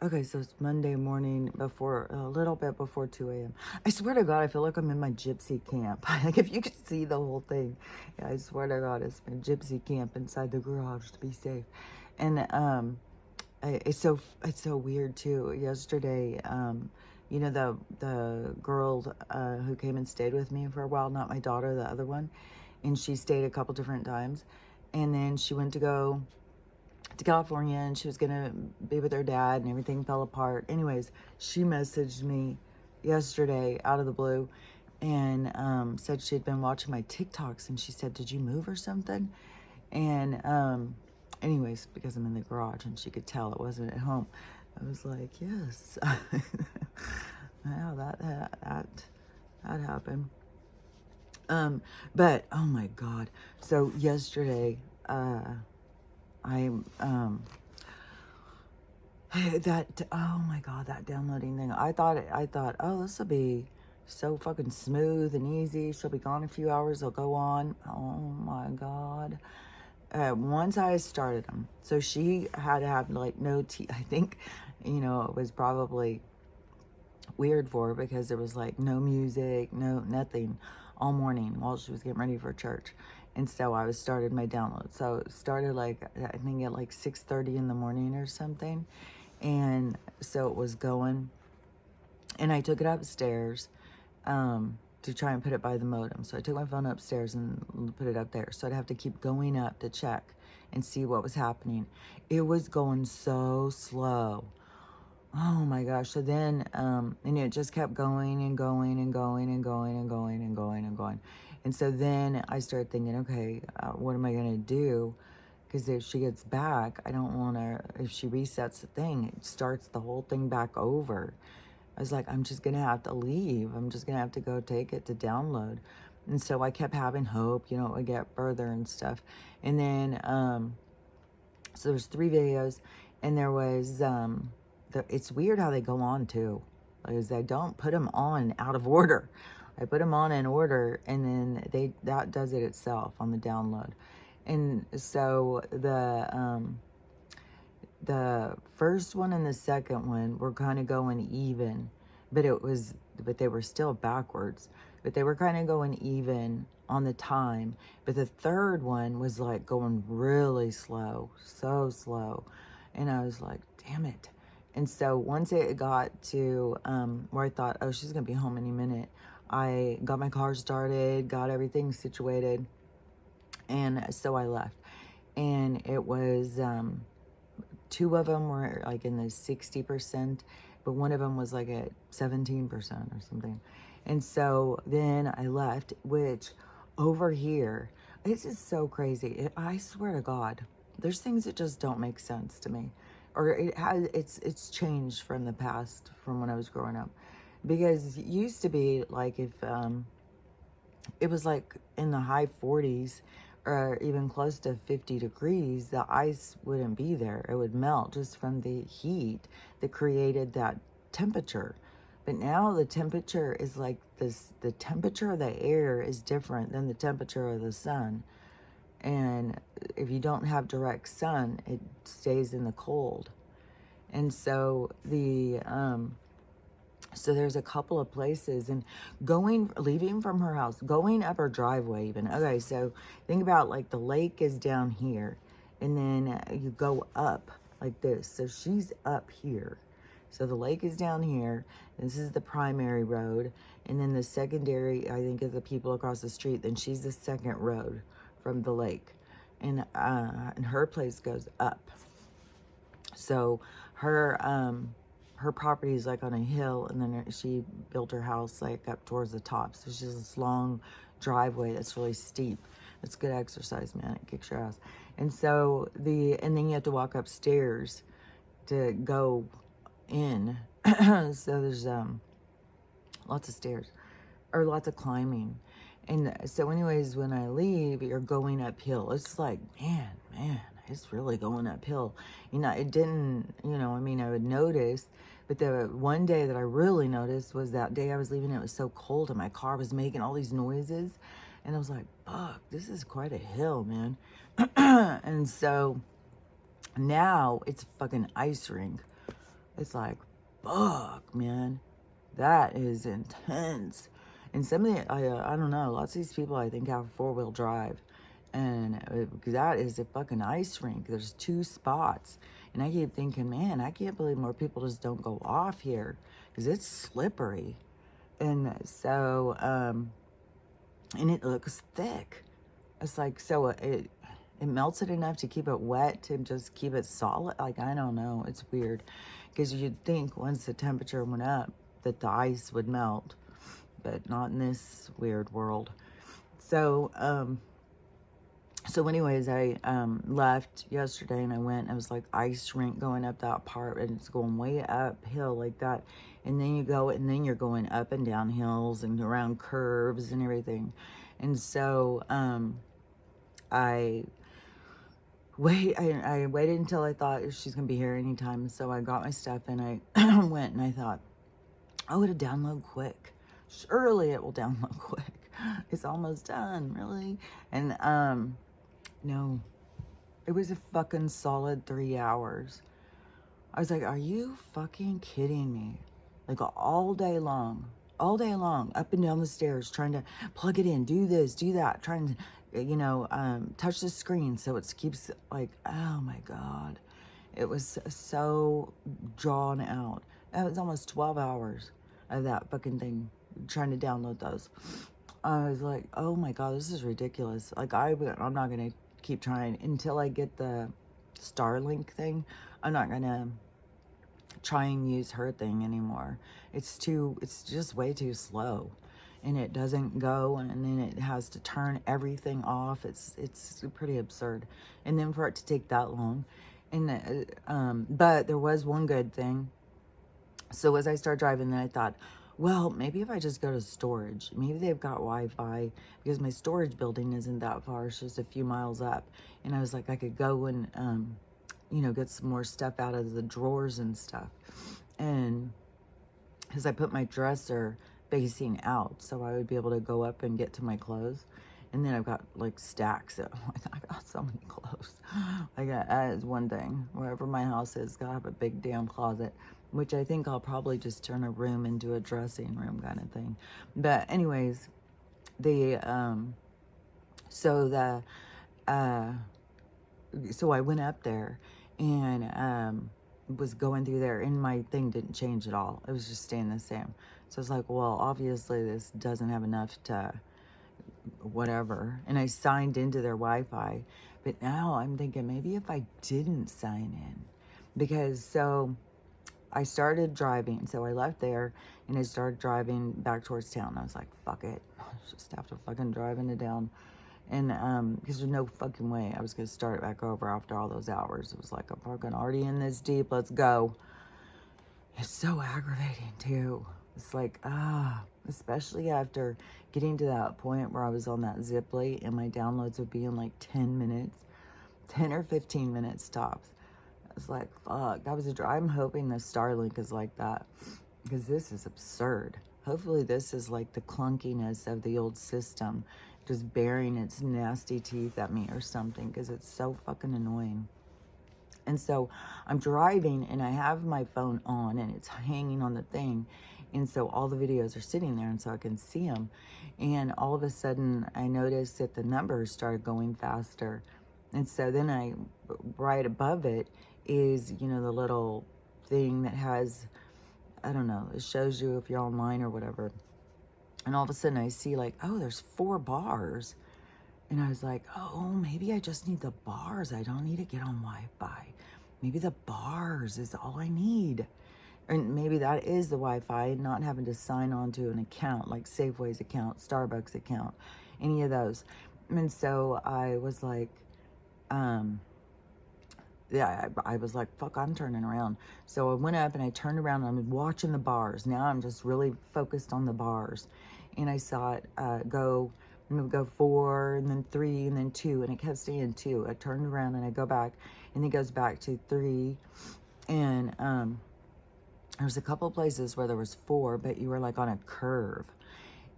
Okay, so it's Monday morning before, a little bit before 2 a.m. I swear to God, I feel like I'm in my gypsy camp. Like, if you could see the whole thing, yeah, I swear to God, it's my gypsy camp inside the garage to be safe. And it's so weird too. Yesterday, you know, the girl who came and stayed with me for a while, not my daughter, the other one, and she stayed a couple different times, and then she went to go to California and she was gonna be with her dad and everything fell apart. Anyways, she messaged me yesterday out of the blue and said she had been watching my TikToks and she said, "Did you move or something?" And anyways, because I'm in the garage and she could tell it wasn't at home, I was like, "Yes." Yeah, that happened. But oh my God. So yesterday, I that oh my God, that downloading thing. I thought, oh, this will be so fucking smooth and easy. She'll be gone a few hours. I'll go on. Oh my God. Once I started them, so she had to have like no tea. I think, you know, it was probably weird for her because there was like no music, no nothing all morning while she was getting ready for church. And so I was started my download. So it started like I think at like 6:30 in the morning or something. And so it was going, and I took it upstairs to try and put it by the modem. So I took my phone upstairs and put it up there. So I'd have to keep going up to check and see what was happening. It was going so slow. Oh my gosh. So then, and it just kept going and going and going and going and going and going and going. And so then I started thinking, okay, what am I going to do? Because if she gets back, I don't want to, if she resets the thing, it starts the whole thing back over. I was like, I'm just going to have to leave. I'm just going to have to go take it to download. And so I kept having hope, you know, it would get further and stuff. And then, so there's 3 videos, and there was, it's weird how they go on too. Because I don't put them on out of order. I put them on in order, and then that does it itself on the download. And so the first one and the second one were kind of going even, but they were still backwards, but they were kind of going even on the time. But the third one was like going really slow, so slow. And I was like, damn it. And so once it got to where I thought, oh, she's going to be home any minute, I got my car started, got everything situated, and so I left. And it was 2 of them were like in the 60%, but one of them was like at 17% or something. And so then I left, which over here, it's just so crazy. I swear to God, there's things that just don't make sense to me. Or it's changed from the past, from when I was growing up. Because it used to be like if it was like in the high 40s or even close to 50 degrees, the ice wouldn't be there. It would melt just from the heat that created that temperature. But now the temperature is like this, the temperature of the air is different than the temperature of the sun. And if you don't have direct sun, it stays in the cold. And so so there's a couple of places, and leaving from her house, going up her driveway even. Okay, so think about like the lake is down here, and then you go up like this. So she's up here. So the lake is down here. This is the primary road. And then the secondary, I think, is the people across the street. Then she's the second road from the lake. And her place goes up. So her property is like on a hill, and then she built her house like up towards the top. So she's this long driveway that's really steep. It's good exercise, man. It kicks your ass. And so and then you have to walk upstairs to go in. So there's lots of stairs, or lots of climbing. And so anyways, when I leave, you're going uphill. It's like, man, it's really going uphill. You know, it didn't, you know, I mean, I would notice, but the one day that I really noticed was that day I was leaving. It was so cold and my car was making all these noises. And I was like, fuck, this is quite a hill, man. And so now it's a fucking ice rink. It's like, fuck, man. That is intense. And some of the, I don't know, lots of these people I think have 4-wheel drive. And that is a fucking ice rink. There's 2 spots. And I keep thinking, man, I can't believe more people just don't go off here. Because it's slippery. And so, and it looks thick. It's like, so it melts it enough to keep it wet, to just keep it solid. Like, I don't know. It's weird. Because you'd think once the temperature went up that the ice would melt. But not in this weird world. So, so anyways, I left yesterday and I went. I was like ice rink going up that part, and it's going way uphill like that. And then you go, and then you're going up and down hills and around curves and everything. And so I waited until I thought she's gonna be here anytime. So I got my stuff and I went, and I thought, oh, it'll download quick. Surely it will download quick. It's almost done, really. And no, it was a fucking solid 3 hours. I was like, are you fucking kidding me? Like all day long, up and down the stairs, trying to plug it in, do this, do that, trying to, you know, touch the screen so it keeps like, oh my God. It was so drawn out. It was almost 12 hours of that fucking thing, trying to download those. I was like, oh my God, this is ridiculous. Like, I'm not going to keep trying until I get the Starlink thing. I'm not going to try and use her thing anymore. It's just way too slow. And it doesn't go, and then it has to turn everything off. It's pretty absurd. And then for it to take that long. And but there was one good thing. So as I started driving, then I thought, well, maybe if I just go to storage, maybe they've got Wi-Fi, because my storage building isn't that far. It's just a few miles up. And I was like, I could go and, you know, get some more stuff out of the drawers and stuff. And because I put my dresser facing out, so I would be able to go up and get to my clothes. And then I've got like stacks of, like, I got so many clothes. That is one thing. Wherever my house is, gotta have a big damn closet, which I think I'll probably just turn a room into a dressing room kind of thing. But anyways, so I went up there and was going through there, and my thing didn't change at all. It was just staying the same. So I was like, well, obviously this doesn't have enough to whatever. And I signed into their Wi-Fi. But now I'm thinking maybe if I didn't sign in, because so I started driving. So I left there and I started driving back towards town. I was like, fuck it. I just have to fucking drive into town. And because there's no fucking way I was going to start it back over after all those hours. It was like, I'm fucking already in this deep. Let's go. It's so aggravating too. It's like, especially after getting to that point where I was on that Ziply and my downloads would be in like 10 minutes, 10 or 15 minutes tops. It's like, fuck, that was I'm hoping the Starlink is like that, because this is absurd. Hopefully this is like the clunkiness of the old system, just baring its nasty teeth at me or something, because it's so fucking annoying. And so I'm driving and I have my phone on and it's hanging on the thing. And so all the videos are sitting there, and so I can see them. And all of a sudden I noticed that the numbers started going faster. And so then right above it is, you know, the little thing that has, I don't know, it shows you if you're online or whatever. And all of a sudden I see like, oh, there's 4 bars. And I was like, oh, maybe I just need the bars. I don't need to get on Wi-Fi. Maybe the bars is all I need. And maybe that is the Wi-Fi, not having to sign on to an account, like Safeway's account, Starbucks account, any of those. And so I was like, yeah, I was like, fuck, I'm turning around. So I went up and I turned around and I'm watching the bars. Now I'm just really focused on the bars. And I saw it go 4 and then 3 and then 2, and it kept staying 2. I turned around and I go back and it goes back to 3. And there's a couple places where there was 4, but you were like on a curve.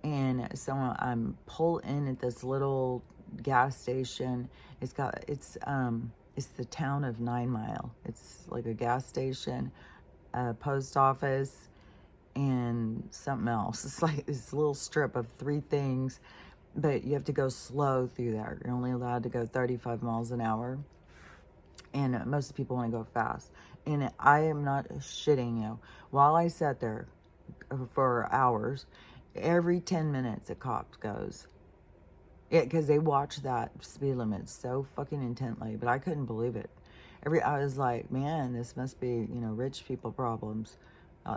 And so I'm pulled in at this little gas station. It's the town of 9 Mile. It's like a gas station a post office, and something else. It's like this little strip of 3 things, but you have to go slow through there. You're only allowed to go 35 miles an hour, and most people want to go fast. And I am not shitting you. While I sat there for hours, every 10 minutes a cop goes. Yeah, because they watch that speed limit so fucking intently, but I couldn't believe it. I was like, man, this must be, rich people problems.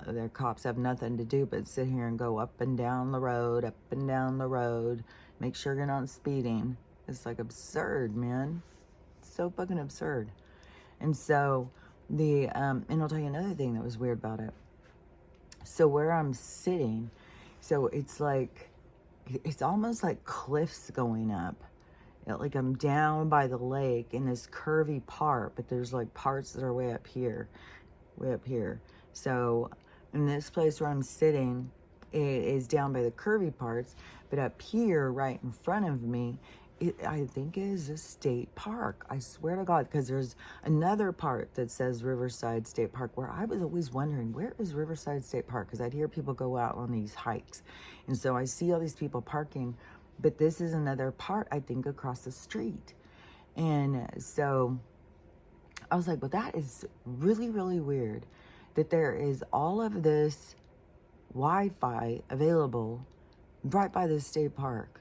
Their cops have nothing to do but sit here and go up and down the road, make sure you're not speeding. It's like absurd, man. It's so fucking absurd. And so and I'll tell you another thing that was weird about it. So where I'm sitting, so it's almost like cliffs going up. Like I'm down by the lake in this curvy part, but there's like parts that are way up here. So in this place where I'm sitting, it is down by the curvy parts, but up here, right in front of me, I think it is a state park. I swear to God, because there's another part that says Riverside State Park, where I was always wondering, where is Riverside State Park? Because I'd hear people go out on these hikes. And so I see all these people parking, but this is another part, I think, across the street. And so I was like, well, that is really, really weird that there is all of this Wi-Fi available right by the state park.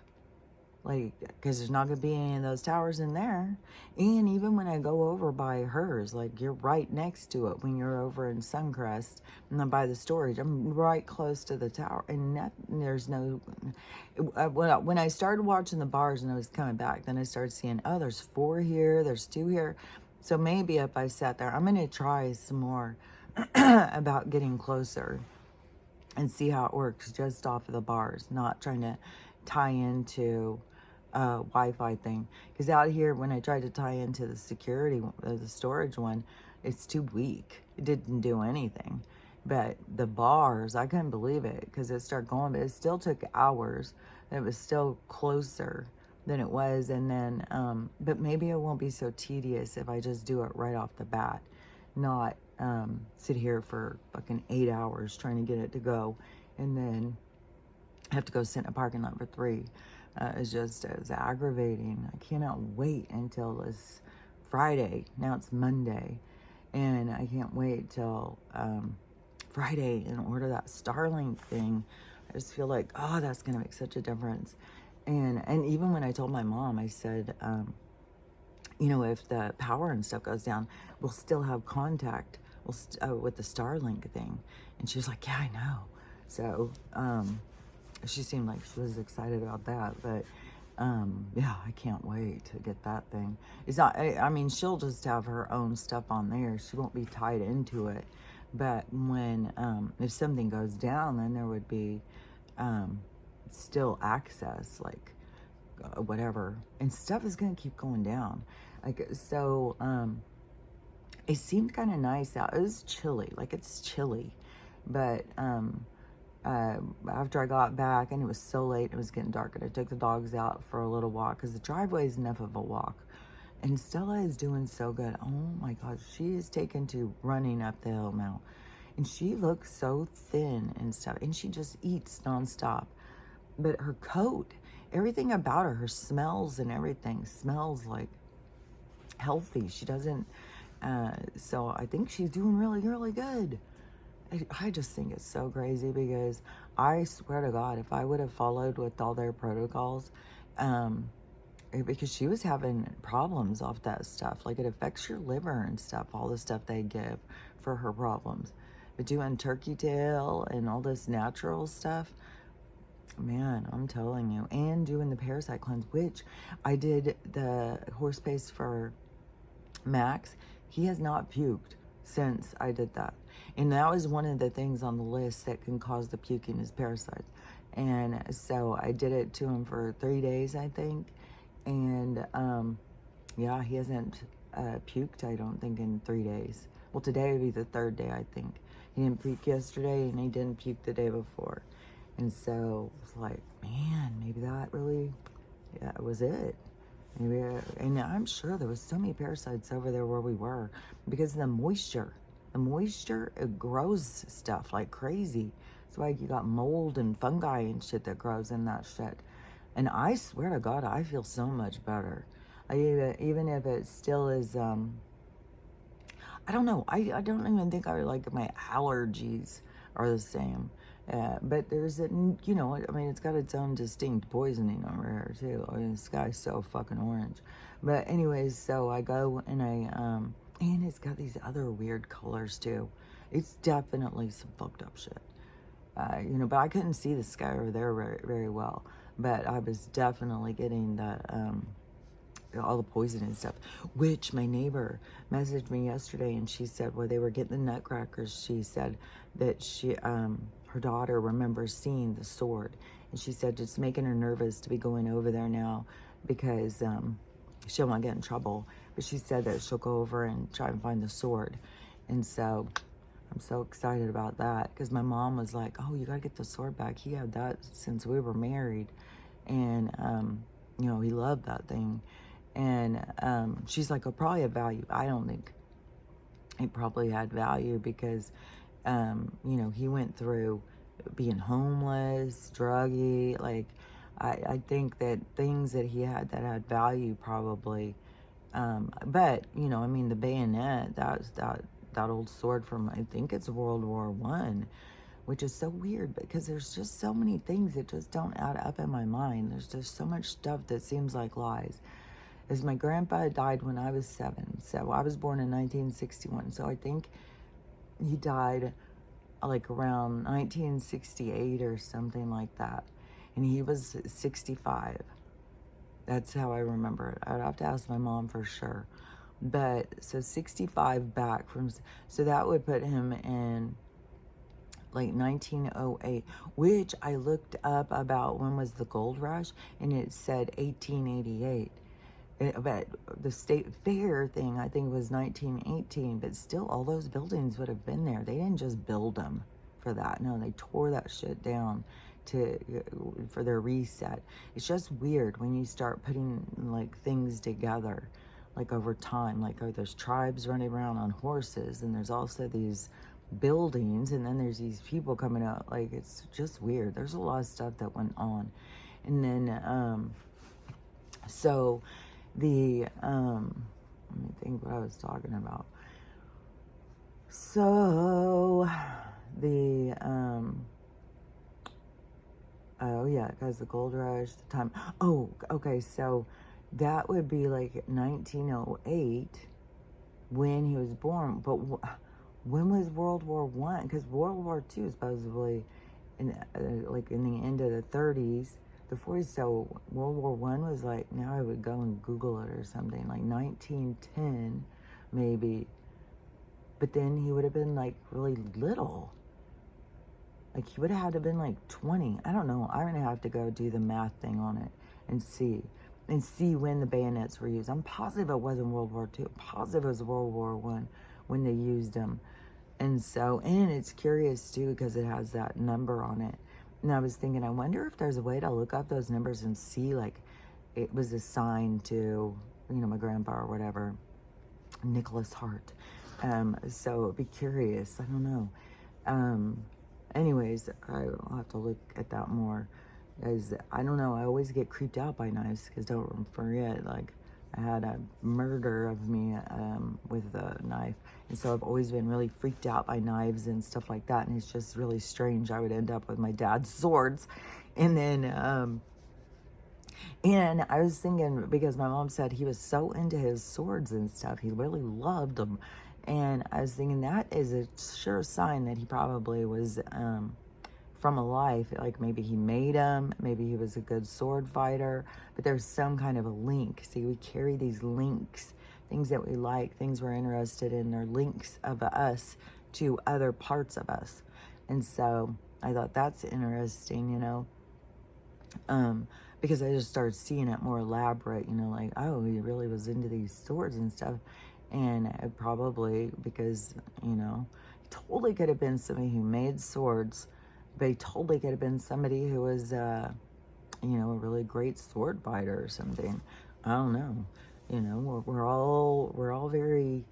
Like, because there's not going to be any of those towers in there. And even when I go over by hers, like, you're right next to it when you're over in Suncrest and then by the storage. I'm right close to the tower. And there's no... When I started watching the bars and I was coming back, then I started seeing, oh, there's 4 here, there's 2 here. So maybe if I sat there, I'm going to try some more about getting closer and see how it works just off of the bars, not trying to tie into Wi-Fi thing. Because out here, when I tried to tie into the the storage one, it's too weak. It didn't do anything. But the bars, I couldn't believe it because it started going, but it still took hours. It was still closer than it was. And then, but maybe it won't be so tedious if I just do it right off the bat, not sit here for fucking 8 hours trying to get it to go, and then have to go sit in a parking lot for 3. It's aggravating. I cannot wait until this Friday. Now it's Monday, and I can't wait till Friday and order that Starlink thing. I just feel like, oh, that's gonna make such a difference. And even when I told my mom, I said, if the power and stuff goes down, we'll still have contact with the Starlink thing. And she was like, yeah, I know. So she seemed like she was excited about that. But yeah, I can't wait to get that thing. It's not, I mean, she'll just have her own stuff on there. She won't be tied into it. But when, if something goes down, then there would be still access, like whatever. And stuff is going to keep going down. Like, so, it seemed kind of nice out. It was chilly, like it's chilly. But after I got back, and it was so late, it was getting dark, and I took the dogs out for a little walk because the driveway is enough of a walk. And Stella is doing so good. Oh my God, she is taken to running up the hill now. And she looks so thin and stuff. And she just eats nonstop. But her coat, everything about her smells and everything smells like healthy. She doesn't, so I think she's doing really, really good. I just think it's so crazy because I swear to God, if I would have followed with all their protocols, because she was having problems off that stuff. Like, it affects your liver and stuff, all the stuff they give for her problems. But doing turkey tail and all this natural stuff, man, I'm telling you. And doing the parasite cleanse, which I did the horse paste for Max. He has not puked since I did that. And that was one of the things on the list that can cause the puking is parasites. And so I did it to him for 3 days, I think. And yeah, he hasn't puked, I don't think, in 3 days. Well, today would be the 3rd day, I think. He didn't puke yesterday, and he didn't puke the day before. And so it was like, man, maybe that really, yeah, was it. Maybe, and I'm sure there was so many parasites over there where we were because of the moisture. the moisture, it grows stuff like crazy. That's why you got mold and fungi and shit that grows in that shit. And I swear to God, I feel so much better. Even if it still is, I don't know. I don't even think like my allergies are the same. But there's a, you know, I mean, it's got its own distinct poisoning over here too. I mean, the sky's so fucking orange. But anyways, so I go and and it's got these other weird colors too. It's definitely some fucked up shit. You know, but I couldn't see the sky over there very, very well. But I was definitely getting the, all the poison and stuff, which my neighbor messaged me yesterday, and she said, well, they were getting the nutcrackers. She said that her daughter remembers seeing the sword, and she said it's making her nervous to be going over there now because she'll not get in trouble. But she said that she'll go over and try and find the sword, and so I'm so excited about that because my mom was like, oh, you gotta get the sword back. He had that since we were married, and you know, he loved that thing. And she's like, it'll probably have value. I don't think it probably had value because, you know, he went through being homeless, druggy. Like, I think that things that he had that had value probably. But, you know, I mean, the bayonet, that old sword from, I think it's World War One, which is so weird because there's just so many things that just don't add up in my mind. There's just so much stuff that seems like lies. As my grandpa died when I was 7. So I was born in 1961. So I think he died like around 1968 or something like that. And he was 65. That's how I remember it. I'd have to ask my mom for sure. But so 65 back from, so that would put him in like 1908, which I looked up about when was the gold rush, and it said 1888. But the state fair thing, I think, was 1918, but still all those buildings would have been there. They didn't just build them for that. No, they tore that shit down for their reset. It's just weird when you start putting like things together, like over time, like, oh, there's tribes running around on horses, and there's also these buildings, and then there's these people coming out. Like, it's just weird. There's a lot of stuff that went on. And then so the let me think what I was talking about. So the oh yeah, because the gold rush, the time, oh, okay, so that would be like 1908 when he was born. But when was World War One? Because World War Two is supposedly in like in the end of the 30s, the 40s. So World War One was like, now I would go and Google it or something, like 1910 maybe. But then he would have been like really little. Like he would have had to have been like 20. I don't know. I'm gonna have to go do the math thing on it and see when the bayonets were used. I'm positive it wasn't World War II. I'm positive it was World War One when they used them. And so, and it's curious too because it has that number on it. And I was thinking, I wonder if there's a way to look up those numbers and see like it was assigned to, you know, my grandpa or whatever, Nicholas Hart. So it'd be curious. I don't know. Anyways, I'll have to look at that more. As I don't know, I always get creeped out by knives because don't forget, like I had a murder of me with a knife, and so I've always been really freaked out by knives and stuff like that. And it's just really strange. I would end up with my dad's swords, and then and I was thinking because my mom said he was so into his swords and stuff, he really loved them. And I was thinking that is a sure sign that he probably was from a life, like maybe he made them, maybe he was a good sword fighter, but there's some kind of a link. See, we carry these links, things that we like, things we're interested in, they're links of us to other parts of us. And so I thought that's interesting, you know, because I just started seeing it more elaborate, you know, like, oh, he really was into these swords and stuff. And it probably because, you know, he totally could have been somebody who made swords, but he totally could have been somebody who was, you know, a really great sword fighter or something. I don't know. You know, we're all very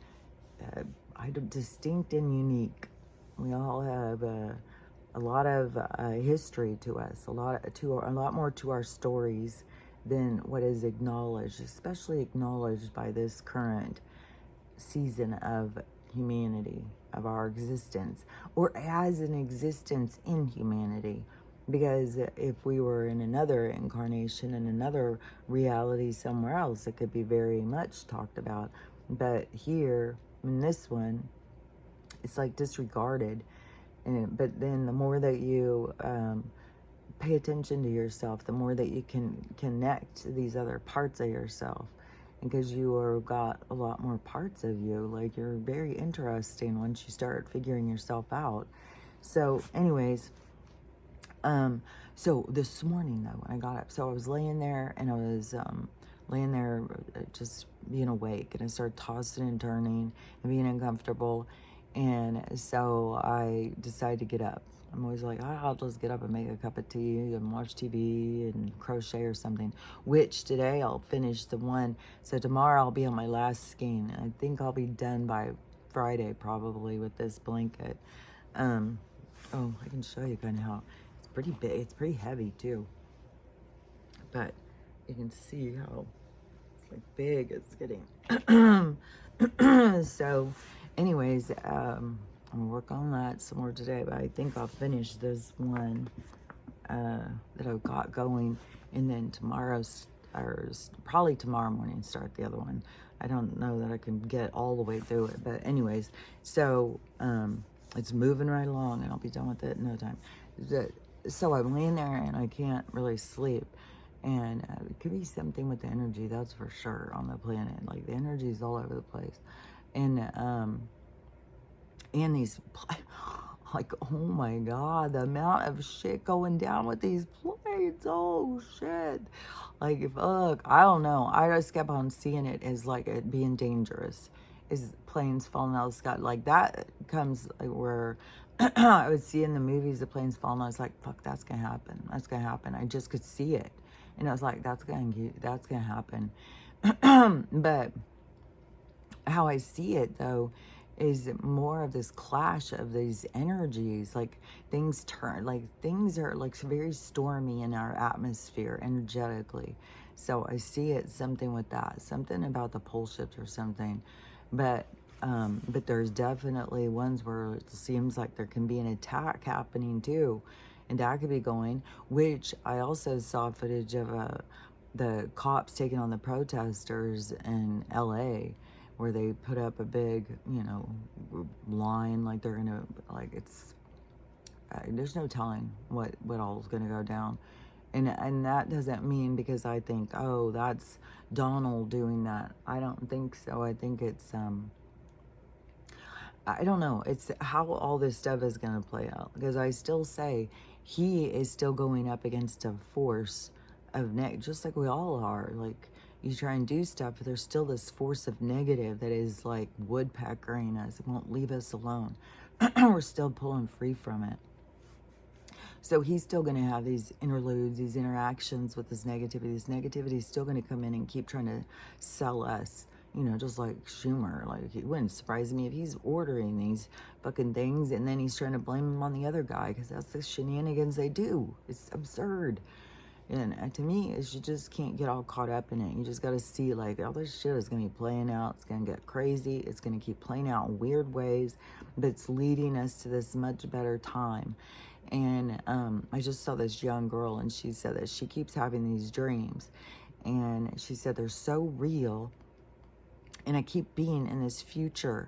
distinct and unique. We all have a lot of history to us, a lot more to our stories than what is acknowledged, especially acknowledged by this current season of humanity, of our existence, or as an existence in humanity. Because if we were in another incarnation, in another reality somewhere else, it could be very much talked about. But here, in this one, it's like disregarded. But then the more that you pay attention to yourself, the more that you can connect to these other parts of yourself. And because you are got a lot more parts of you, like you're very interesting once you start figuring yourself out. So anyways, so this morning though, when I got up, so I was laying there and I was laying there just being awake, and I started tossing and turning and being uncomfortable. And so I decided to get up. I'm always like, I'll just get up and make a cup of tea and watch TV and crochet or something, which today I'll finish the one. So tomorrow I'll be on my last skein. I think I'll be done by Friday probably with this blanket. Oh, I can show you kind of how it's pretty big. It's pretty heavy too. But you can see how it's like big it's getting. So anyways, I'm gonna work on that some more today, but I think I'll finish this one that I've got going, and then probably tomorrow morning start the other one. I don't know that I can get all the way through it, but anyways, so it's moving right along, and I'll be done with it in no time. So I'm laying there and I can't really sleep, and it could be something with the energy, that's for sure, on the planet. Like the energy is all over the place, and these, like, oh my God, the amount of shit going down with these planes. Oh shit. Like, fuck, I don't know. I just kept on seeing it as like it being dangerous. Is planes falling out of the sky. Like that comes like where I would see in the movies the planes falling. I was like, fuck, that's gonna happen. That's gonna happen. I just could see it. And I was like, that's gonna happen. But how I see it though is more of this clash of these energies. Like things are like very stormy in our atmosphere energetically. So I see it something with that, something about the pole shifts or something. But there's definitely ones where it seems like there can be an attack happening too, and that could be going, which I also saw footage of the cops taking on the protesters in LA, where they put up a big, line, like they're gonna, like it's, there's no telling what all is gonna go down. And that doesn't mean because I think, oh, that's Donald doing that. I don't think so. I think it's, I don't know. It's how all this stuff is going to play out. Because I still say he is still going up against a force of just like we all are. Like, you try and do stuff, but there's still this force of negative that is like woodpeckering us. It won't leave us alone. We're still pulling free from it. So he's still going to have these interludes, these interactions with this negativity. This negativity is still going to come in and keep trying to sell us, just like Schumer. Like, it wouldn't surprise me if he's ordering these fucking things and then he's trying to blame them on the other guy, because that's the shenanigans they do. It's absurd. And to me, is you just can't get all caught up in it. You just got to see, like, all this shit is going to be playing out. It's going to get crazy. It's going to keep playing out in weird ways, but it's leading us to this much better time. And I just saw this young girl, and she said that she keeps having these dreams. And she said they're so real. And I keep being in this future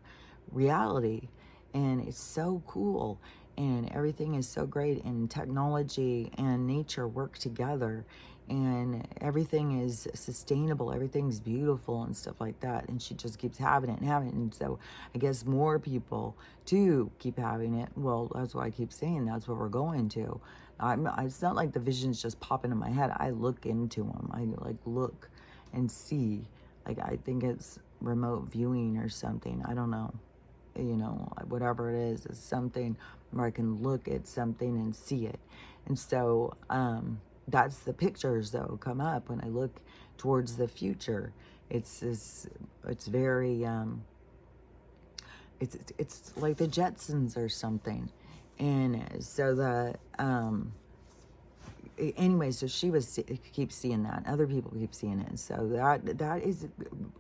reality. And it's so cool. And everything is so great. And technology and nature work together. And everything is sustainable. Everything's beautiful and stuff like that. And she just keeps having it and having it. And so I guess more people too keep having it. Well, that's why I keep saying that's what we're going to. It's not like the visions just popping in my head. I look into them. I like look and see. Like, I think it's remote viewing or something. I don't know. Whatever it is something where I can look at something and see it. And so, that's the pictures that come up when I look towards the future. It's very, It's like the Jetsons or something. And so anyway, so she keeps seeing that. Other people keep seeing it. So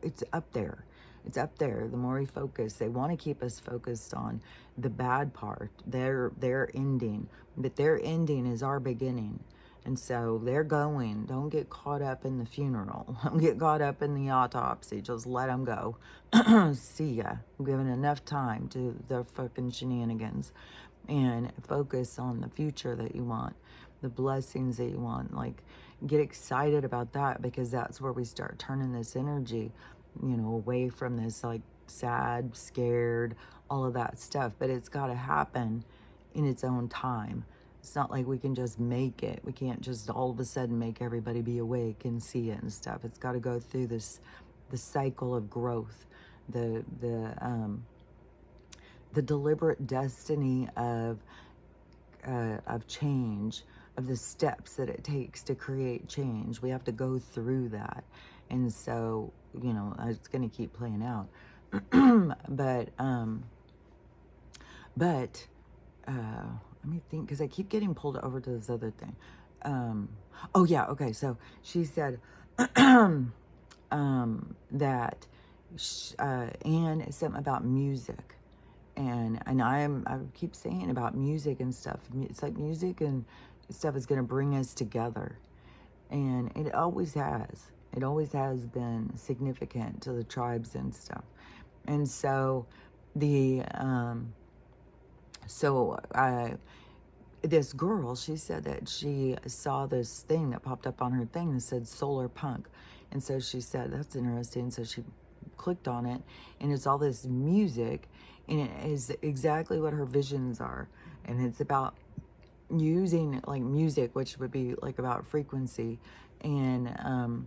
it's up there. It's up there. The more we focus, they want to keep us focused on the bad part, their ending, but their ending is our beginning. And so they're going. Don't get caught up in the funeral. Don't get caught up in the autopsy. Just let them go. See ya. I'm giving enough time to their fucking shenanigans. And focus on the future that you want, the blessings that you want. Like, get excited about that, because that's where we start turning this energy, away from this, like, sad, scared, all of that stuff. But it's got to happen in its own time. It's not like we can just make it. We can't just all of a sudden make everybody be awake and see it and stuff. It's got to go through the cycle of growth, the deliberate destiny of change, of the steps that it takes to create change. We have to go through that. And so, it's going to keep playing out. But let me think, because I keep getting pulled over to this other thing. Oh yeah, okay. So she said that Anne is something about music, and I keep saying about music and stuff. It's like music and stuff is going to bring us together, and it always has. It always has been significant to the tribes and stuff, and so this girl, she said that she saw this thing that popped up on her thing that said solar punk. And so she said, that's interesting. So she clicked on it, and it's all this music, and it is exactly what her visions are. And it's about using like music, which would be like about frequency, and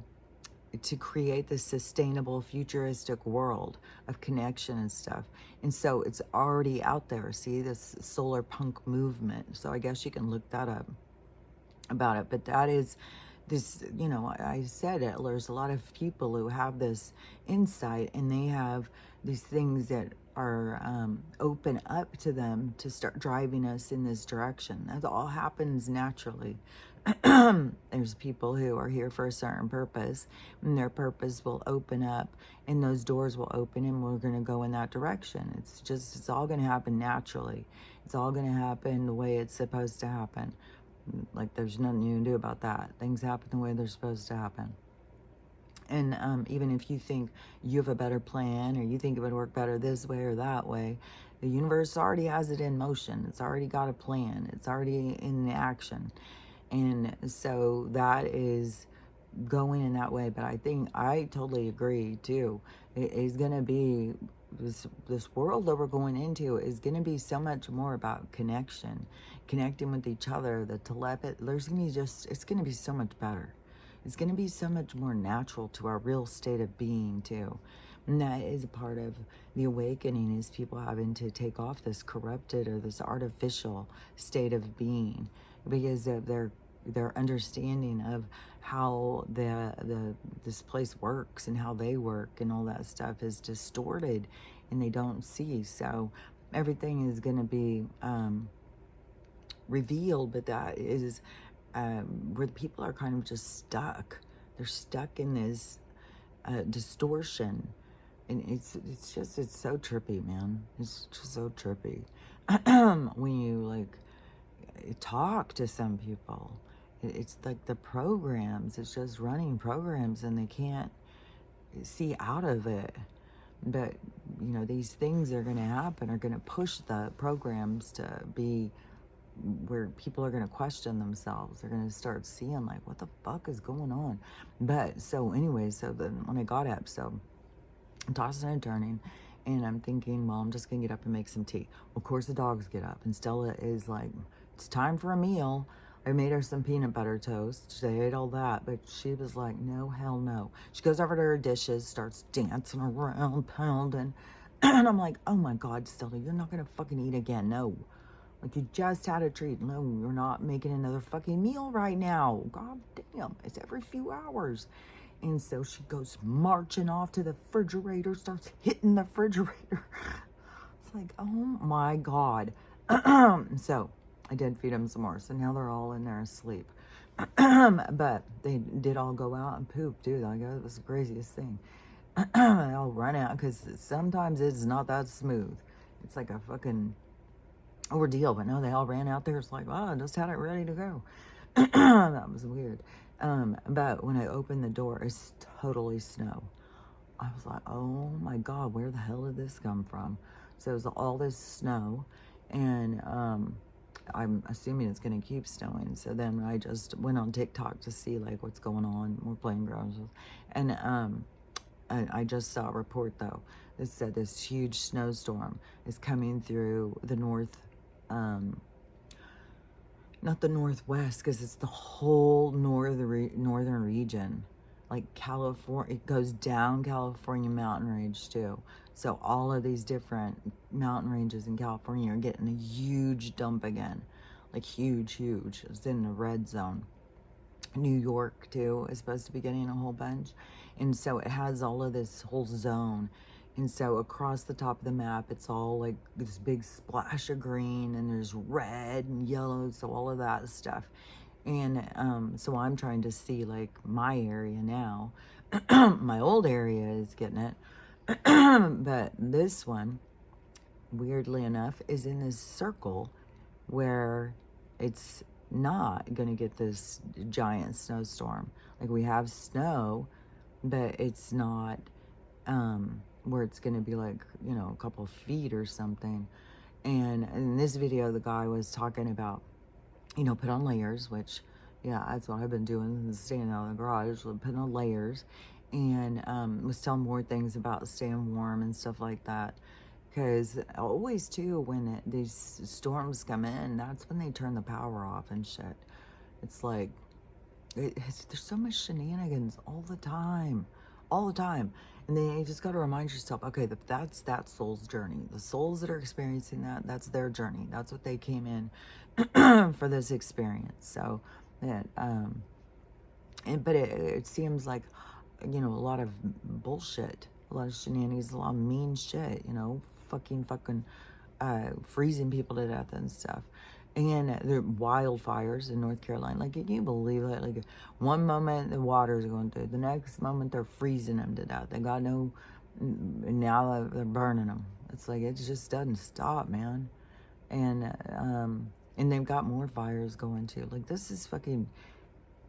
to create this sustainable futuristic world of connection and stuff. And so it's already out there. See, this solar punk movement. So I guess you can look that up about it. But that is this, I said it, there's a lot of people who have this insight, and they have these things that are open up to them to start driving us in this direction. That all happens naturally. There's people who are here for a certain purpose, and their purpose will open up, and those doors will open, and we're going to go in that direction. It's all going to happen naturally. It's all going to happen the way it's supposed to happen. Like, there's nothing you can do about that. Things happen the way they're supposed to happen. And even if you think you have a better plan, or you think it would work better this way or that way, the universe already has it in motion. It's already got a plan. It's already in action. And so that is going in that way. But I totally agree too. It is going to be, this world that we're going into is going to be so much more about connection, connecting with each other, the telepathy. It's going to be so much better. It's going to be so much more natural to our real state of being too. And that is a part of the awakening, is people having to take off this corrupted or this artificial state of being, because of their understanding of how this place works and how they work and all that stuff is distorted, and they don't see. So everything is going to be revealed, but that is where the people are kind of just stuck. They're stuck in this distortion, and it's so trippy, man. It's just so trippy when you like talk to some people. It's like the programs, it's just running programs, and they can't see out of it. But these things are going to happen, are going to push the programs to be where people are going to question themselves. They're going to start seeing like, what the fuck is going on? But so anyway, so then when I got up, so I'm tossing and turning, and I'm thinking, well, I'm just going to get up and make some tea. Of course, the dogs get up, and Stella is like, it's time for a meal. I made her some peanut butter toast. She ate all that, but she was like, no, hell no. She goes over to her dishes, starts dancing around, pounding. And I'm like, oh my God, Stella, you're not going to fucking eat again. No. Like, you just had a treat. No, you're not making another fucking meal right now. God damn. It's every few hours. And so she goes marching off to the refrigerator, starts hitting the refrigerator. It's like, oh my God. So I did feed them some more. So now they're all in there asleep. But they did all go out and poop, dude. Like, it was the craziest thing. I'll run out because sometimes it's not that smooth. It's like a fucking ordeal. But no, they all ran out there. It's like, oh, I just had it ready to go. That was weird. But when I opened the door, it's totally snow. I was like, oh my God, where the hell did this come from? So it was all this snow, and I'm assuming it's going to keep snowing. So then I just went on TikTok to see like what's going on. We're playing grounds, and I just saw a report though that said this huge snowstorm is coming through the not the northwest, because it's the whole northern region, like California. It goes down California mountain range too. So all of these different mountain ranges in California are getting a huge dump again, like huge. It's in the red zone. New York too is supposed to be getting a whole bunch, and so it has all of this whole zone. And so across the top of the map, it's all like this big splash of green, and there's red and yellow, so all of that stuff. And so I'm trying to see like my area now. My old area is getting it, but this one, weirdly enough, is in this circle where it's not going to get this giant snowstorm. Like, we have snow, but it's not where it's going to be like, you know, a couple of feet or something. And in this video, the guy was talking about, you know, put on layers, which, yeah, that's what I've been doing, staying out of the garage, putting on layers, and was telling more things about staying warm and stuff like that. Because always, too, when these storms come in, that's when they turn the power off and shit. It's like, there's so much shenanigans all the time. And then you just got to remind yourself, okay, that's that soul's journey. The souls that are experiencing that, that's their journey. That's what they came in for this experience. So, but it seems like, you know, a lot of bullshit, a lot of shenanigans, a lot of mean shit, you know, fucking freezing people to death and stuff. And the wildfires in North Carolina, like, can you believe it? Like, one moment the waters are going through, the next moment they're freezing them to death. They got no, now they're burning them. It's like, it just doesn't stop, man. And they've got more fires going too. Like, this is fucking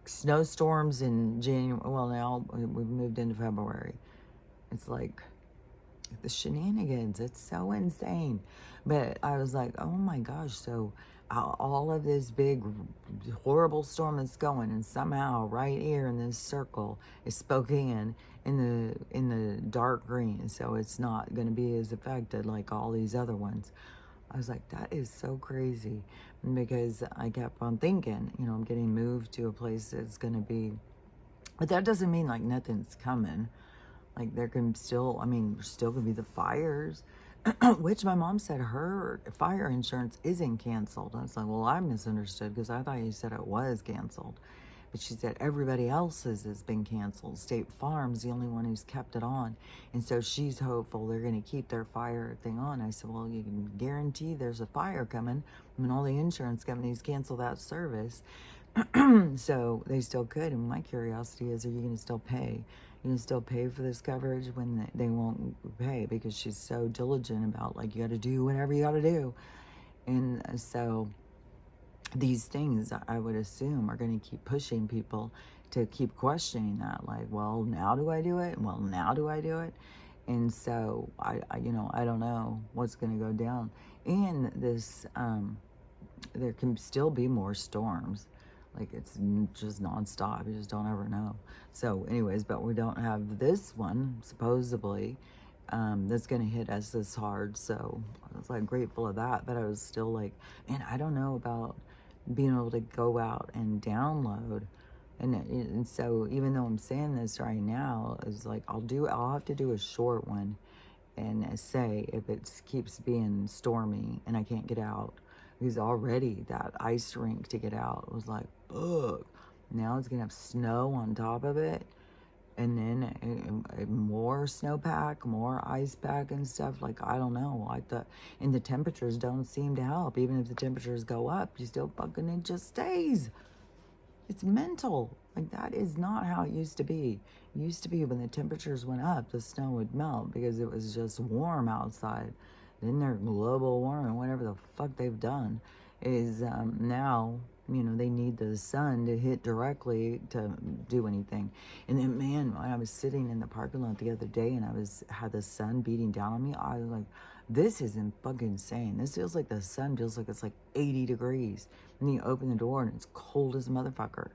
snowstorms in January. Well, now we've moved into February. It's like the shenanigans. It's so insane. But I was like, oh my gosh. So all of this big horrible storm that's going, and somehow right here in this circle is spoken in the dark green. So it's not going to be as affected like all these other ones. I was like, that is so crazy, because I kept on thinking, you know, I'm getting moved to a place that's going to be, but that doesn't mean like nothing's coming. Like, there can still, I mean, there's still going to be the fires, which my mom said her fire insurance isn't canceled. I was like, well, I misunderstood, because I thought you said it was canceled. But she said everybody else's has been canceled. State Farm's the only one who's kept it on. And so she's hopeful they're going to keep their fire thing on. I said, well, you can guarantee there's a fire coming when all the insurance companies cancel that service. So they still could. And my curiosity is, are you going to still pay? You can still pay for this coverage when they won't pay, because she's so diligent about, like, you got to do whatever you got to do. And so these things, I would assume, are going to keep pushing people to keep questioning that. Like, well, now do I do it? Well, now do I do it? And so I you know, I don't know what's going to go down. And this, there can still be more storms. Like, it's just nonstop. You just don't ever know. So anyways, but we don't have this one, supposedly, that's going to hit us this hard. So I was like grateful of that. But I was still like, man, I don't know about being able to go out and download. And so even though I'm saying this right now, it's like, I'll have to do a short one and say if it keeps being stormy and I can't get out. Because already that ice rink to get out was like, ugh. Now it's going to have snow on top of it. And then more snowpack, more ice pack and stuff. Like, I don't know. And the temperatures don't seem to help. Even if the temperatures go up, you still fucking, it just stays. It's mental. Like, that is not how it used to be. It used to be when the temperatures went up, the snow would melt because it was just warm outside. Then their global warming, whatever the fuck they've done, is now, they need the sun to hit directly to do anything. And then, man, when I was sitting in the parking lot the other day and had the sun beating down on me, I was like, this isn't fucking insane. This feels like the sun feels like it's like 80 degrees. And you open the door and it's cold as a motherfucker.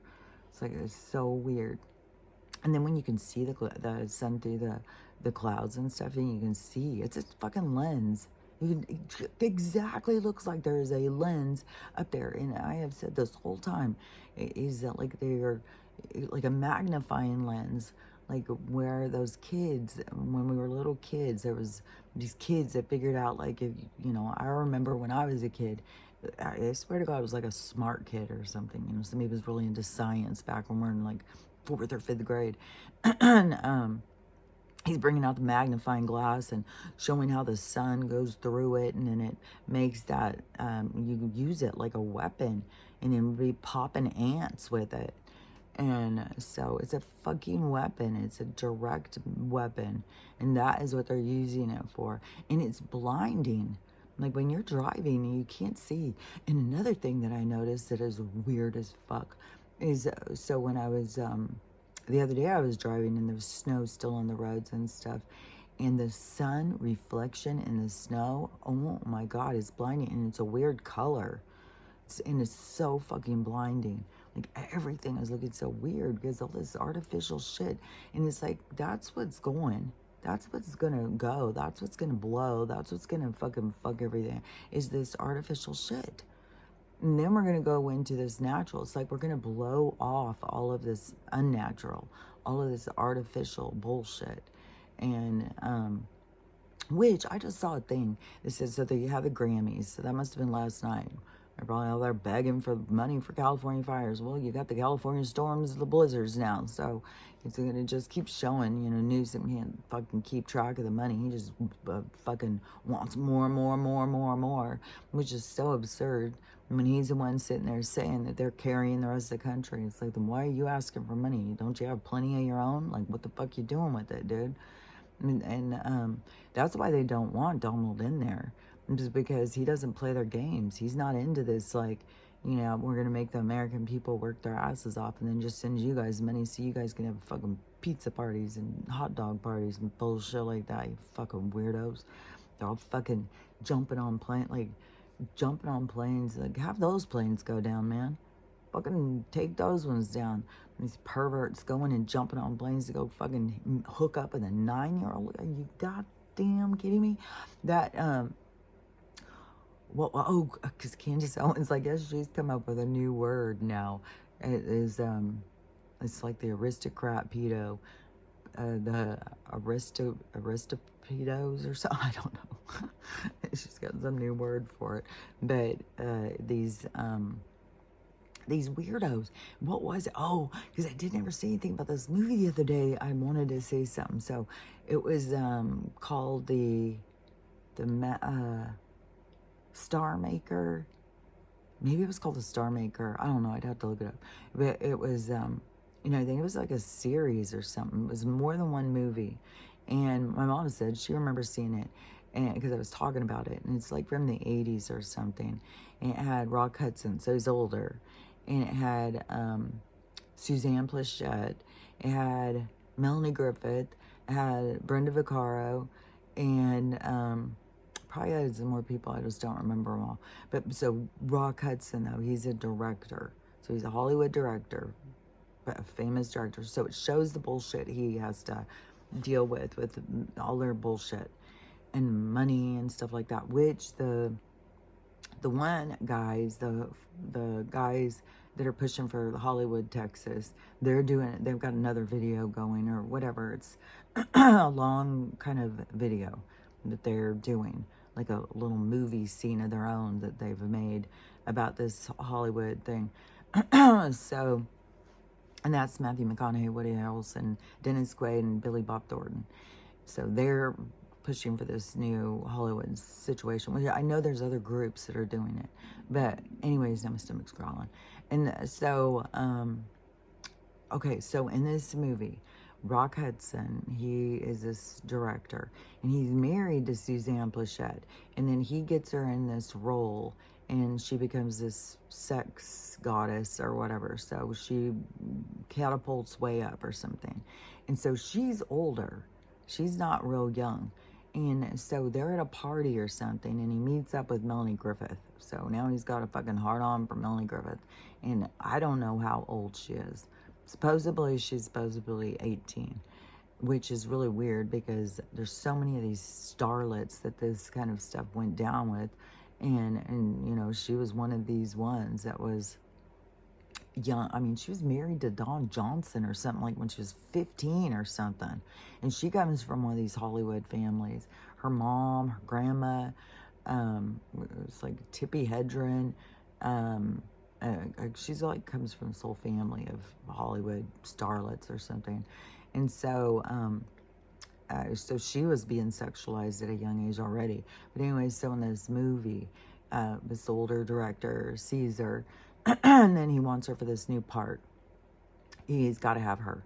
It's like, it's so weird. And then when you can see the sun through the clouds and stuff, and you can see, it's a fucking lens. It exactly looks like there is a lens up there. And I have said this whole time, is that like they're like a magnifying lens. Like where those kids, when we were little kids, there was these kids that figured out, like, if, I remember when I was a kid, I swear to God, I was like a smart kid or something. Somebody was really into science back when we were in like 4th or 5th grade. And he's bringing out the magnifying glass and showing how the sun goes through it, and then it makes that, you use it like a weapon, and then be popping ants with it. And so it's a fucking weapon. It's a direct weapon. And that is what they're using it for. And it's blinding. Like when you're driving, you can't see. And another thing that I noticed that is weird as fuck is, so when I was, the other day I was driving and there was snow still on the roads and stuff. And the sun reflection in the snow, oh my God, it's blinding. And it's a weird color. And it's so fucking blinding. Like everything is looking so weird because all this artificial shit. And it's like, that's what's going. That's what's gonna go. That's what's gonna blow. That's what's gonna fucking fuck everything. Is this artificial shit. And then we're gonna go into this natural. It's like we're gonna blow off all of this unnatural, all of this artificial bullshit. And which I just saw a thing that says, so that you have the Grammys. So that must have been last night. They're probably out there begging for money for California fires. Well, you got the California storms, the blizzards now. So it's going to just keep showing, Newsom can't fucking keep track of the money. He just fucking wants more and more and more and more and more, which is so absurd. When he's the one sitting there saying that they're carrying the rest of the country. It's like, then why are you asking for money? Don't you have plenty of your own? Like, what the fuck you doing with it, dude? And that's why they don't want Donald in there. Just because he doesn't play their games. He's not into this, like, we're going to make the American people work their asses off and then just send you guys money so you guys can have fucking pizza parties and hot dog parties and bullshit like that, you fucking weirdos. They're all fucking jumping on planes, like, have those planes go down, man. Fucking take those ones down. These perverts going and jumping on planes to go fucking hook up with a 9-year-old. Are you goddamn kidding me? That, well, because Candace Owens, I guess she's come up with a new word now. It is, it's like the aristocrat pedo, the aristopedos or something. I don't know. She's got some new word for it. But these weirdos. What was it? Oh, because I didn't ever see anything about this movie the other day. I wanted to say something. So it was called the Star Maker. Maybe it was called the Star Maker. I don't know. I'd have to look it up. But it was, I think it was like a series or something. It was more than one movie. And my mom said she remembers seeing it, and because I was talking about it. And it's like from the 80s or something. And it had Rock Hudson, so he's older. And it had Suzanne Pleshette. It had Melanie Griffith. It had Brenda Vaccaro. And probably had some more people. I just don't remember them all. But so Rock Hudson, though, he's a director. So he's a Hollywood director, but a famous director. So it shows the bullshit he has to deal with all their bullshit and money and stuff like that. Which the guys that are pushing for the Hollywood, Texas, they're doing it. They've got another video going or whatever. It's a long kind of video that they're doing, like a little movie scene of their own that they've made about this Hollywood thing. So And that's Matthew McConaughey, Woody Harrelson, Dennis Quaid, and Billy Bob Thornton. So they're pushing for this new Hollywood situation. Which I know there's other groups that are doing it. But anyways, now my stomach's growling. And so, okay, so in this movie, Rock Hudson, he is this director, and he's married to Suzanne Pleshette, and then he gets her in this role, and she becomes this sex goddess or whatever, so she catapults way up or something, and so she's older, she's not real young, and so they're at a party or something, and he meets up with Melanie Griffith, so now he's got a fucking hard-on for Melanie Griffith, and I don't know how old she is. Supposedly, she's 18, which is really weird because there's so many of these starlets that this kind of stuff went down with. And you know, she was one of these ones that was young. I mean, she was married to Don Johnson or something like when she was 15 or something. And she comes from one of these Hollywood families. Her mom, her grandma, it's like Tippi Hedren, she's like comes from this whole family of Hollywood starlets or something, and so so she was being sexualized at a young age already. But anyway, so in this movie, this older director sees her, and then he wants her for this new part. He's got to have her.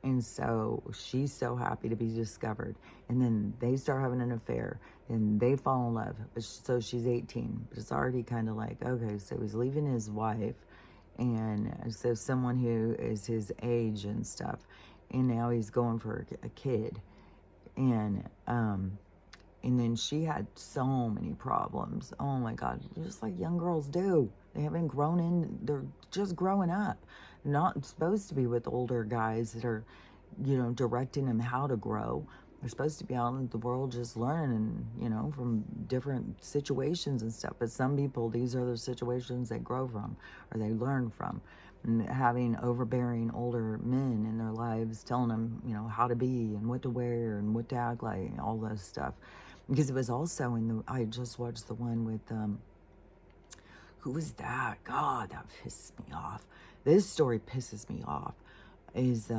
And so she's so happy to be discovered. And then they start having an affair. And they fall in love. So she's 18. But it's already kind of like, okay, so he's leaving his wife. And so someone who is his age and stuff. And now he's going for a kid. And then she had so many problems. Oh my God, just like young girls do. They haven't grown in, they're just growing up. Not supposed to be with older guys that are, you know, directing them how to grow. They're supposed to be out in the world just learning, you know, from different situations and stuff. But some people, these are the situations they grow from or they learn from. And having overbearing older men in their lives telling them, you know, how to be and what to wear and what to act like and all this stuff. Because it was also in the, I just watched the one with, who was that? God, that pissed me off. This story pisses me off. Is,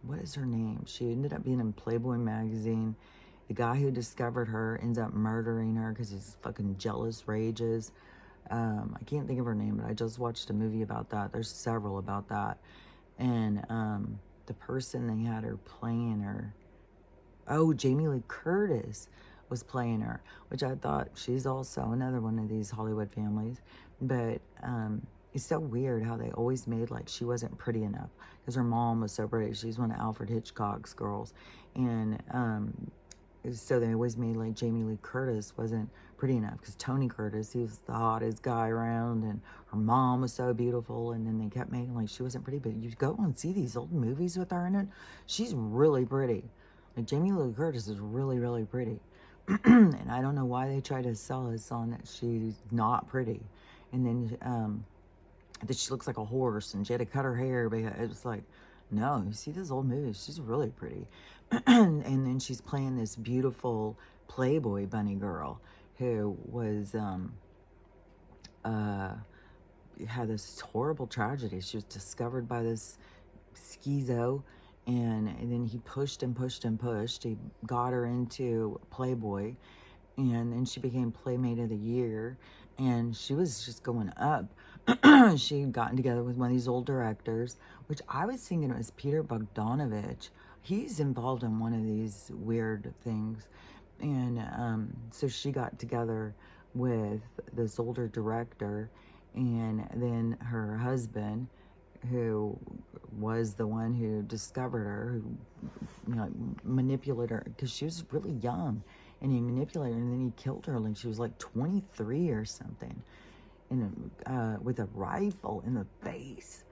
what is her name? She ended up being in Playboy magazine. The guy who discovered her ends up murdering her because he's fucking jealous rages. I can't think of her name, but I just watched a movie about that. There's several about that. And the person they had her playing her, oh, Jamie Lee Curtis was playing her, which I thought she's also another one of these Hollywood families. But it's so weird how they always made like she wasn't pretty enough because her mom was so pretty. She's one of Alfred Hitchcock's girls. And so they always made like Jamie Lee Curtis wasn't pretty enough because Tony Curtis, he was the hottest guy around, and her mom was so beautiful, and then they kept making like she wasn't pretty. But you go and see these old movies with her in it, she's really pretty. Like Jamie Lee Curtis is really, really pretty. And I don't know why they try to sell us on that she's not pretty. And then that she looks like a horse and she had to cut her hair. But it was like, no, you see this old movie, she's really pretty. And then she's playing this beautiful Playboy bunny girl who was had this horrible tragedy. She was discovered by this schizo, and then he pushed and pushed and pushed. He got her into Playboy, and then she became Playmate of the Year, and she was just going up. She had gotten together with one of these old directors, which I was thinking it was Peter Bogdanovich. He's involved in one of these weird things. And so she got together with this older director, and then her husband, who was the one who discovered her, who, you know, manipulated her because she was really young, and he manipulated her, and then he killed her like she was like 23 or something, and with a rifle in the face,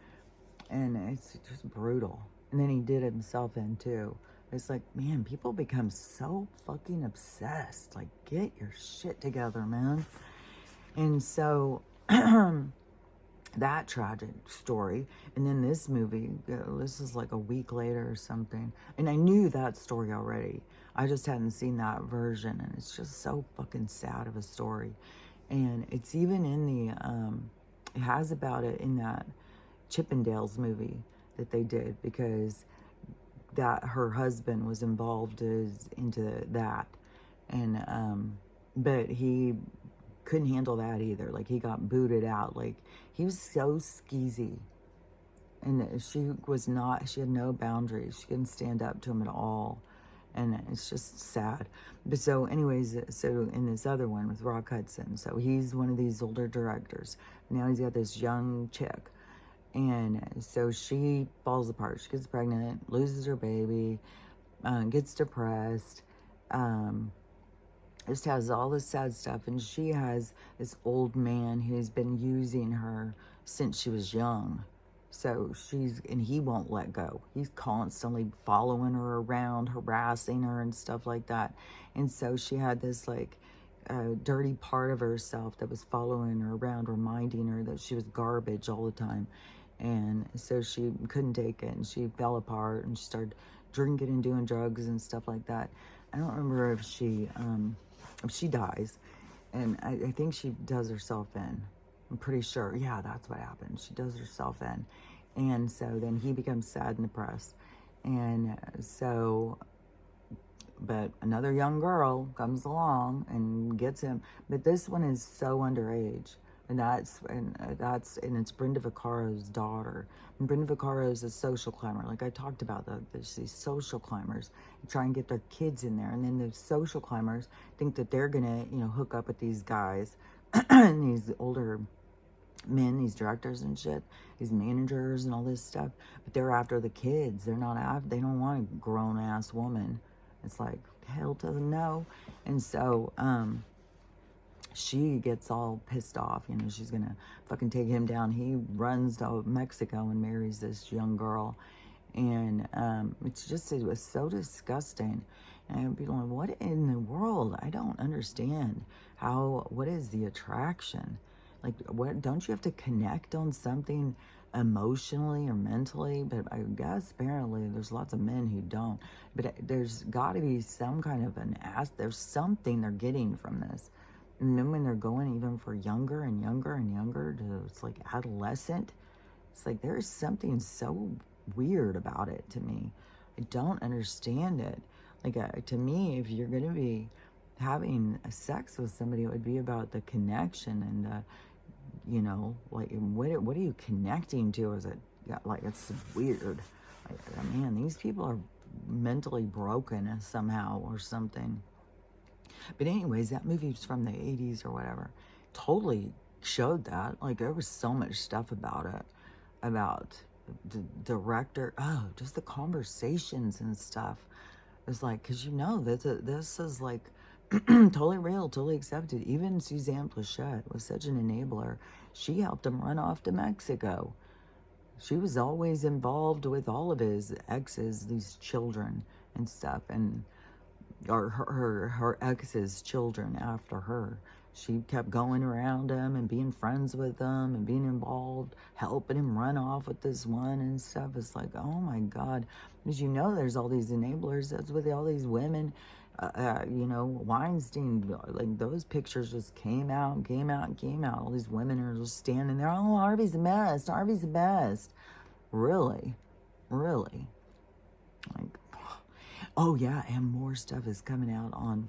and it's just brutal. And then he did it himself in too. It's like, man, people become so fucking obsessed. Like, get your shit together, man. And so that tragic story, and then this movie, this is like a week later or something, and I knew that story already. I just hadn't seen that version, and it's just so fucking sad of a story. And it's even in the it has about it in that Chippendales movie, that they did, because that her husband was involved into that. And but he couldn't handle that either. Like, he got booted out. Like, he was so skeezy. And she had no boundaries. She couldn't stand up to him at all. And it's just sad. But so anyways, so in this other one with Rock Hudson, so he's one of these older directors. Now he's got this young chick. And so she falls apart. She gets pregnant, loses her baby, gets depressed, just has all this sad stuff. And she has this old man who's been using her since she was young. So and he won't let go. He's constantly following her around, harassing her and stuff like that. And so she had this like dirty part of herself that was following her around, reminding her that she was garbage all the time. And so she couldn't take it, and she fell apart, and she started drinking and doing drugs and stuff like that. I don't remember if she dies, and I think she does herself in. I'm pretty sure. Yeah, that's what happened. She does herself in. And so then he becomes sad and depressed. And so, but another young girl comes along and gets him. But this one is so underage. And it's Brenda Vaccaro's daughter. And Brenda Vaccaro is a social climber. Like I talked about, there's these social climbers try and get their kids in there. And then the social climbers think that they're going to, hook up with these guys and these older men, these directors and shit, these managers and all this stuff. But they're after the kids. They don't want a grown ass woman. It's like, hell to the no. And so, she gets all pissed off, she's gonna fucking take him down. He runs to Mexico and marries this young girl. And it was so disgusting. And I'd be like, what in the world? I don't understand what is the attraction? Like, what, don't you have to connect on something emotionally or mentally? But I guess apparently there's lots of men who don't. But there's got to be some kind of there's something they're getting from this. And then when they're going even for younger and younger and younger, it's like adolescent, it's like there's something so weird about it to me. I don't understand it. Like, to me, if you're going to be having sex with somebody, it would be about the connection and like, what are you connecting to? Is it, like, it's weird. Like, man, these people are mentally broken somehow or something. But anyways, that movie was from the 80s or whatever. Totally showed that. Like, there was so much stuff about it. About the director. Oh, just the conversations and stuff. It was like, because this is like totally real, totally accepted. Even Suzanne Plachette was such an enabler. She helped him run off to Mexico. She was always involved with all of his exes, these children and stuff. And or her ex's children after her. She kept going around him and being friends with them and being involved, helping him run off with this one and stuff. It's like, oh my God. Because there's all these enablers. That's with all these women. Weinstein, like, those pictures just came out. All these women are just standing there. Oh, Harvey's the best. Really? Like, oh yeah, and more stuff is coming out on,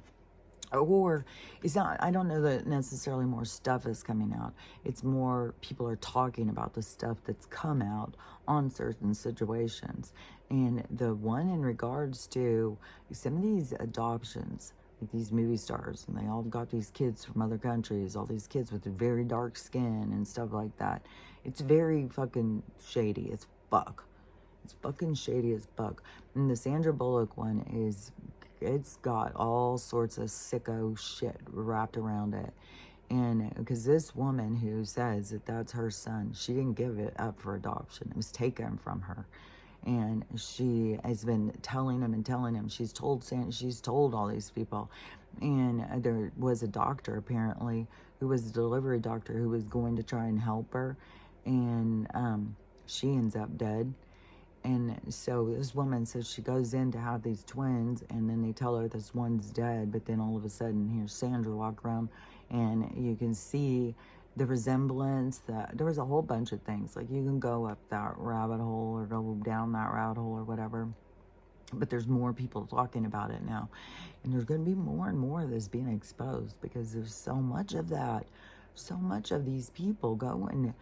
or it's not, I don't know that necessarily more stuff is coming out. It's more people are talking about the stuff that's come out on certain situations. And the one in regards to some of these adoptions, like these movie stars, and they all got these kids from other countries, all these kids with very dark skin and stuff like that. It's very fucking shady as fuck. It's fucking shady as fuck. And the Sandra Bullock one it's got all sorts of sicko shit wrapped around it. And because this woman who says that that's her son, she didn't give it up for adoption. It was taken from her. And she has been telling him. She's told all these people. And there was a doctor, apparently, who was a delivery doctor who was going to try and help her. And she ends up dead. And so this woman says she goes in to have these twins, and then they tell her this one's dead, but then all of a sudden here's Sandra walk around, and you can see the resemblance, there was a whole bunch of things. Like, you can go up that rabbit hole or go down that rabbit hole or whatever. But there's more people talking about it now. And there's going to be more and more of this being exposed because there's so much of that. So much of these people going,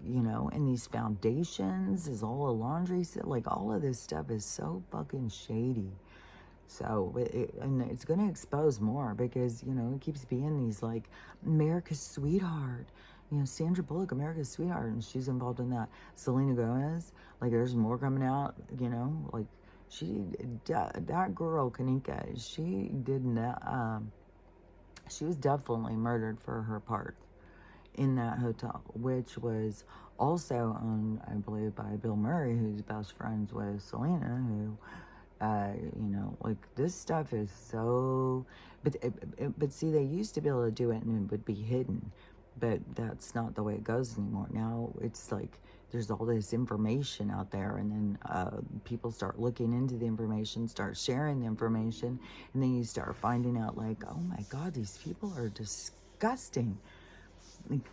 you know, and these foundations is all a laundry set. Like, all of this stuff is so fucking shady. So, and it's going to expose more because, you know, it keeps being these, like, America's sweetheart. You know, Sandra Bullock, America's sweetheart, and she's involved in that. Selena Gomez, like, there's more coming out, you know, like, that girl, Kanika, she was definitely murdered for her part in that hotel, which was also owned, I believe, by Bill Murray, who's best friends with Selena, who, you know, like, this stuff is so, but see, they used to be able to do it and it would be hidden, but that's not the way it goes anymore. Now it's like, there's all this information out there, and then people start looking into the information, start sharing the information, and then you start finding out, like, oh my God, these people are disgusting. Like,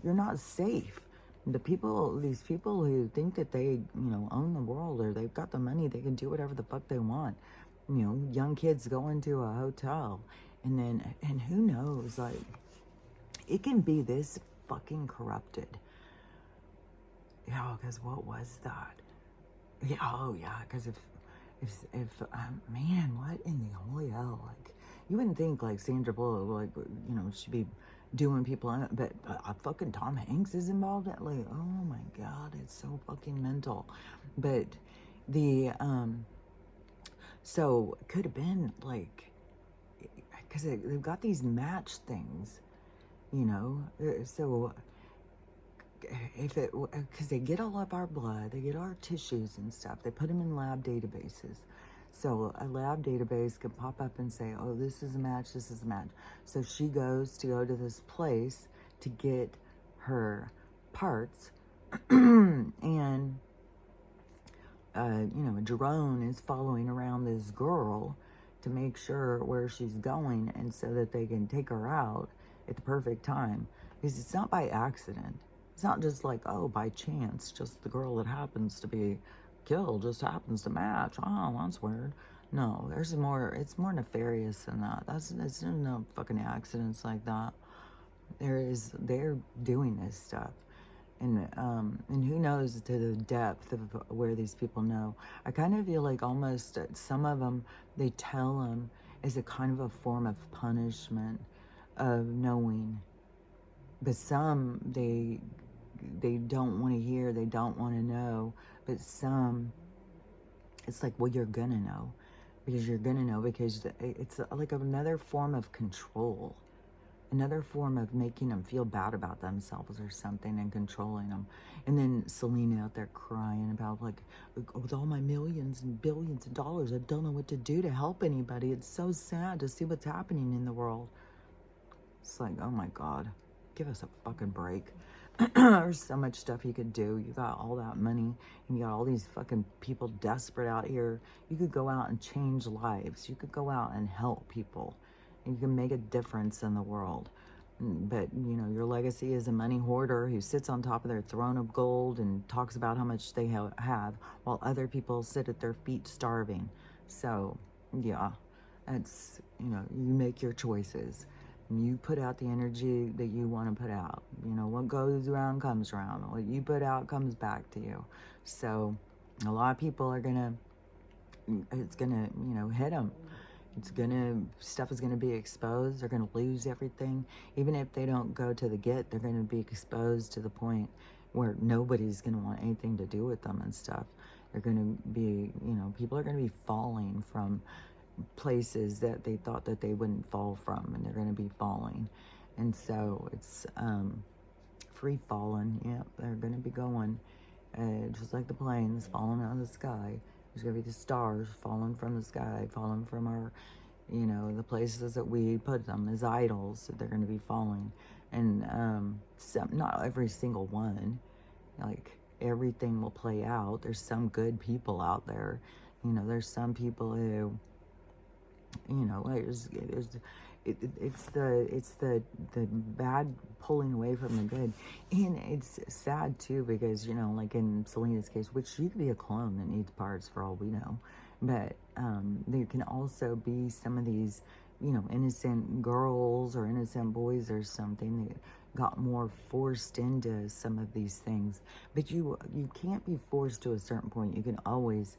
you're not safe. These people who think that they, you know, own the world, or they've got the money, they can do whatever the fuck they want. You know, young kids go into a hotel, and who knows, like, it can be this fucking corrupted. Yeah, because what was that? Yeah, oh yeah, because if man, what in the holy hell? Like, you wouldn't think, like, Sandra Bullock, like, you know, she'd be doing people on it, but fucking Tom Hanks is involved in it. Like, oh my God, it's so fucking mental. But the so it could have been, like, because they've got these match things, you know, so if it, because they get all of our blood, they get our tissues and stuff, they put them in lab databases. So a lab database can pop up and say, oh, this is a match, this is a match. So she goes to this place to get her parts, and, you know, a drone is following around this girl to make sure where she's going, and so that they can take her out at the perfect time. Because it's not by accident. It's not just like, oh, by chance, just the girl that happens to be killed just happens to match. Oh, that's weird. No, there's more. It's more nefarious than that. There's no fucking accidents like that. They're doing this stuff, and who knows to the depth of where these people know. I kind of feel like almost some of them, they tell them as a kind of a form of punishment of knowing, but some they don't want to hear, they don't want to know, but some, it's like, well, you're gonna know, because it's like another form of control, another form of making them feel bad about themselves or something, and controlling them. And then Selena out there crying about, like, with all my millions and billions of dollars, I don't know what to do to help anybody. It's so sad to see what's happening in the world. It's like, oh my God, give us a fucking break. There's so much stuff you could do. You got all that money, and you got all these fucking people desperate out here. You could go out and change lives. You could go out and help people, and you can make a difference in the world. But, you know, your legacy is a money hoarder who sits on top of their throne of gold and talks about how much they have, while other people sit at their feet starving. So, yeah, that's, you know, you make your choices. You put out the energy that you want to put out. You know, what goes around comes around. What you put out comes back to you. So a lot of people are it's gonna, you know, hit them. Stuff is gonna be exposed. They're gonna lose everything. Even if they don't go to the get, they're gonna be exposed to the point where nobody's gonna want anything to do with them and stuff. They're gonna be, you know, people are gonna be falling from places that they thought that they wouldn't fall from, and they're going to be falling. And so it's free falling. Yeah, they're going to be going just like the planes falling out of the sky. There's going to be the stars falling from the sky, falling from our, you know, the places that we put them as idols, that they're going to be falling. And not every single one, like, everything will play out. There's some good people out there. You know, there's some people who, you know, it's the bad pulling away from the good. And it's sad too, because you know, like in Selena's case, which she could be a clone that needs parts for all we know, but there can also be some of these, you know, innocent girls or innocent boys or something that got more forced into some of these things. But you can't be forced to a certain point. You can always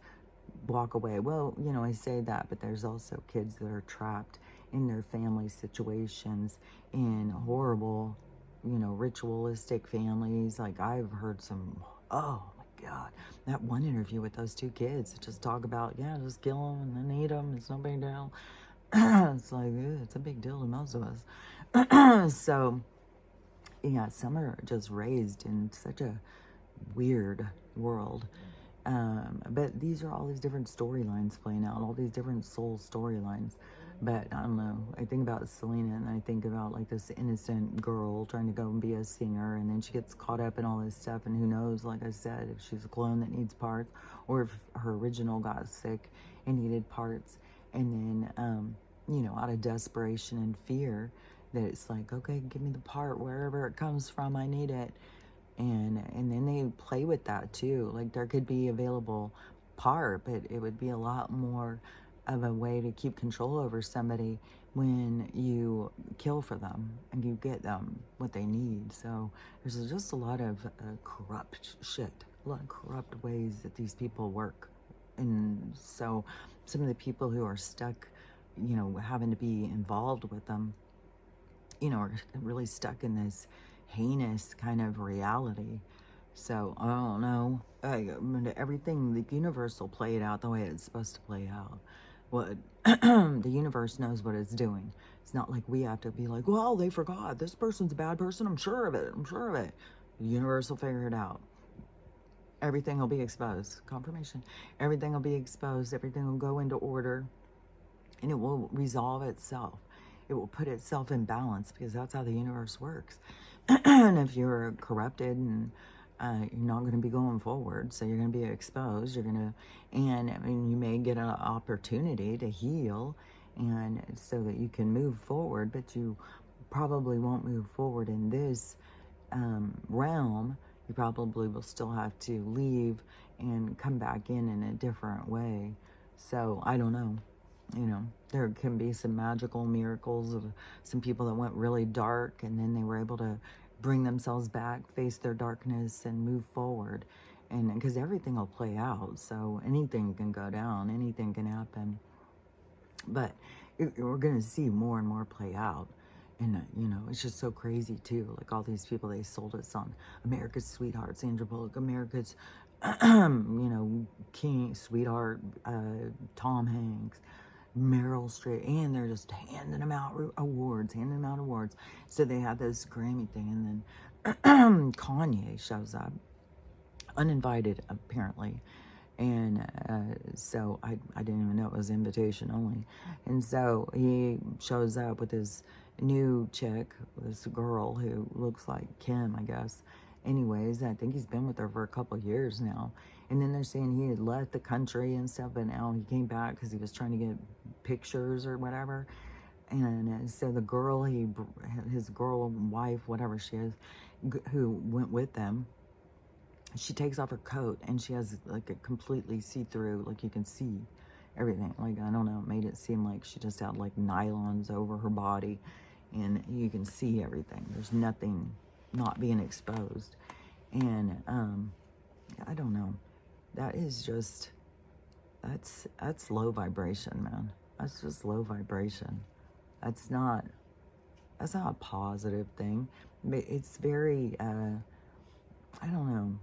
walk away. Well, you know, I say that, but there's also kids that are trapped in their family situations in horrible, you know, ritualistic families. Like I've heard some, oh my God, that one interview with those two kids that just talk about, yeah, just kill them and then eat them. It's no big deal. It's like, it's a big deal to most of us. So, yeah, some are just raised in such a weird world. But these are all these different storylines playing out, all these different soul storylines. But I don't know. I think about Selena and I think about like this innocent girl trying to go and be a singer, and then she gets caught up in all this stuff, and who knows, like I said, if she's a clone that needs parts or if her original got sick and needed parts. And then, you know, out of desperation and fear, that it's like, okay, give me the part wherever it comes from, I need it. And then they play with that too. Like there could be available part, but it would be a lot more of a way to keep control over somebody when you kill for them and you get them what they need. So there's just a lot of corrupt shit, a lot of corrupt ways that these people work. And so some of the people who are stuck, you know, having to be involved with them, you know, are really stuck in this heinous kind of reality. So I don't know. Everything, the universe will play it out the way it's supposed to play out. What the universe knows what it's doing. It's not like we have to be like, well, they forgot. This person's a bad person. I'm sure of it. I'm sure of it. The universe will figure it out. Everything will be exposed. Confirmation. Everything will be exposed. Everything will go into order. And it will resolve itself. It will put itself in balance, because that's how the universe works. And if you're corrupted, and you're not going to be going forward, so you're going to be exposed. You're going to, and I mean, you may get an opportunity to heal, and so that you can move forward, but you probably won't move forward in this realm. You probably will still have to leave and come back in a different way. So I don't know. You know, there can be some magical miracles of some people that went really dark, and then they were able to bring themselves back, face their darkness, and move forward. And because everything will play out, so anything can go down, anything can happen. But we're going to see more and more play out. And, you know, it's just so crazy, too. Like all these people they sold us on. America's Sweetheart, Sandra Bullock, America's, you know, King, Sweetheart, Tom Hanks, Meryl Streep, and they're just handing them out awards. So they had this Grammy thing, and then Kanye shows up, uninvited apparently, and so I didn't even know it was invitation only. And so he shows up with this new chick, this girl who looks like Kim, I guess. Anyways, I think he's been with her for a couple of years now. And then they're saying he had left the country and stuff, but now he came back because he was trying to get pictures or whatever. And so the girl, his girl, wife, whatever she is, who went with them, she takes off her coat and she has like a completely see-through, like you can see everything. Like, I don't know, it made it seem like she just had like nylons over her body and you can see everything. There's nothing not being exposed. And I don't know. That is just, that's low vibration, man. That's just low vibration. That's not a positive thing. But it's very, I don't know,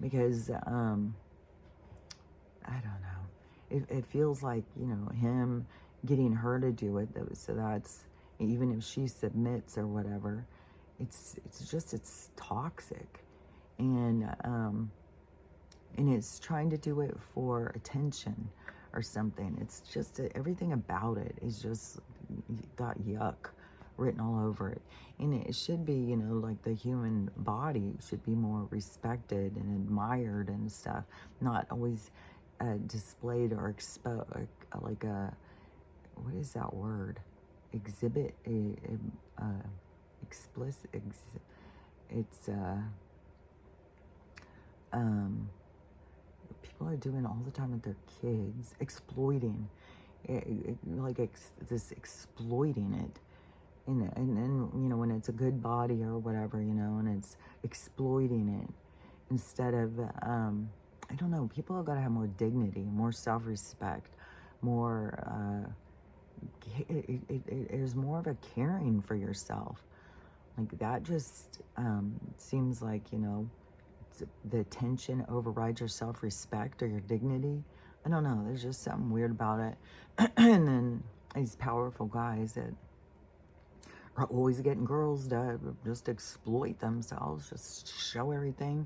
because, I don't know. It feels like, you know, him getting her to do it. So that's, even if she submits or whatever, it's toxic. And it's trying to do it for attention or something. It's just, everything about it is just got yuck written all over it. And it should be, you know, like the human body should be more respected and admired and stuff, not always displayed or exposed, like a, what is that word? exhibit a explicit, it's, people are doing all the time with their kids, exploiting, this exploiting it. And you know, when it's a good body or whatever, you know, and it's exploiting it instead of, I don't know, people have got to have more dignity, more self-respect, more, there's more of a caring for yourself. Like that just seems like, you know, the attention overrides your self-respect or your dignity. I don't know, there's just something weird about it. And then these powerful guys that are always getting girls to just exploit themselves, just show everything.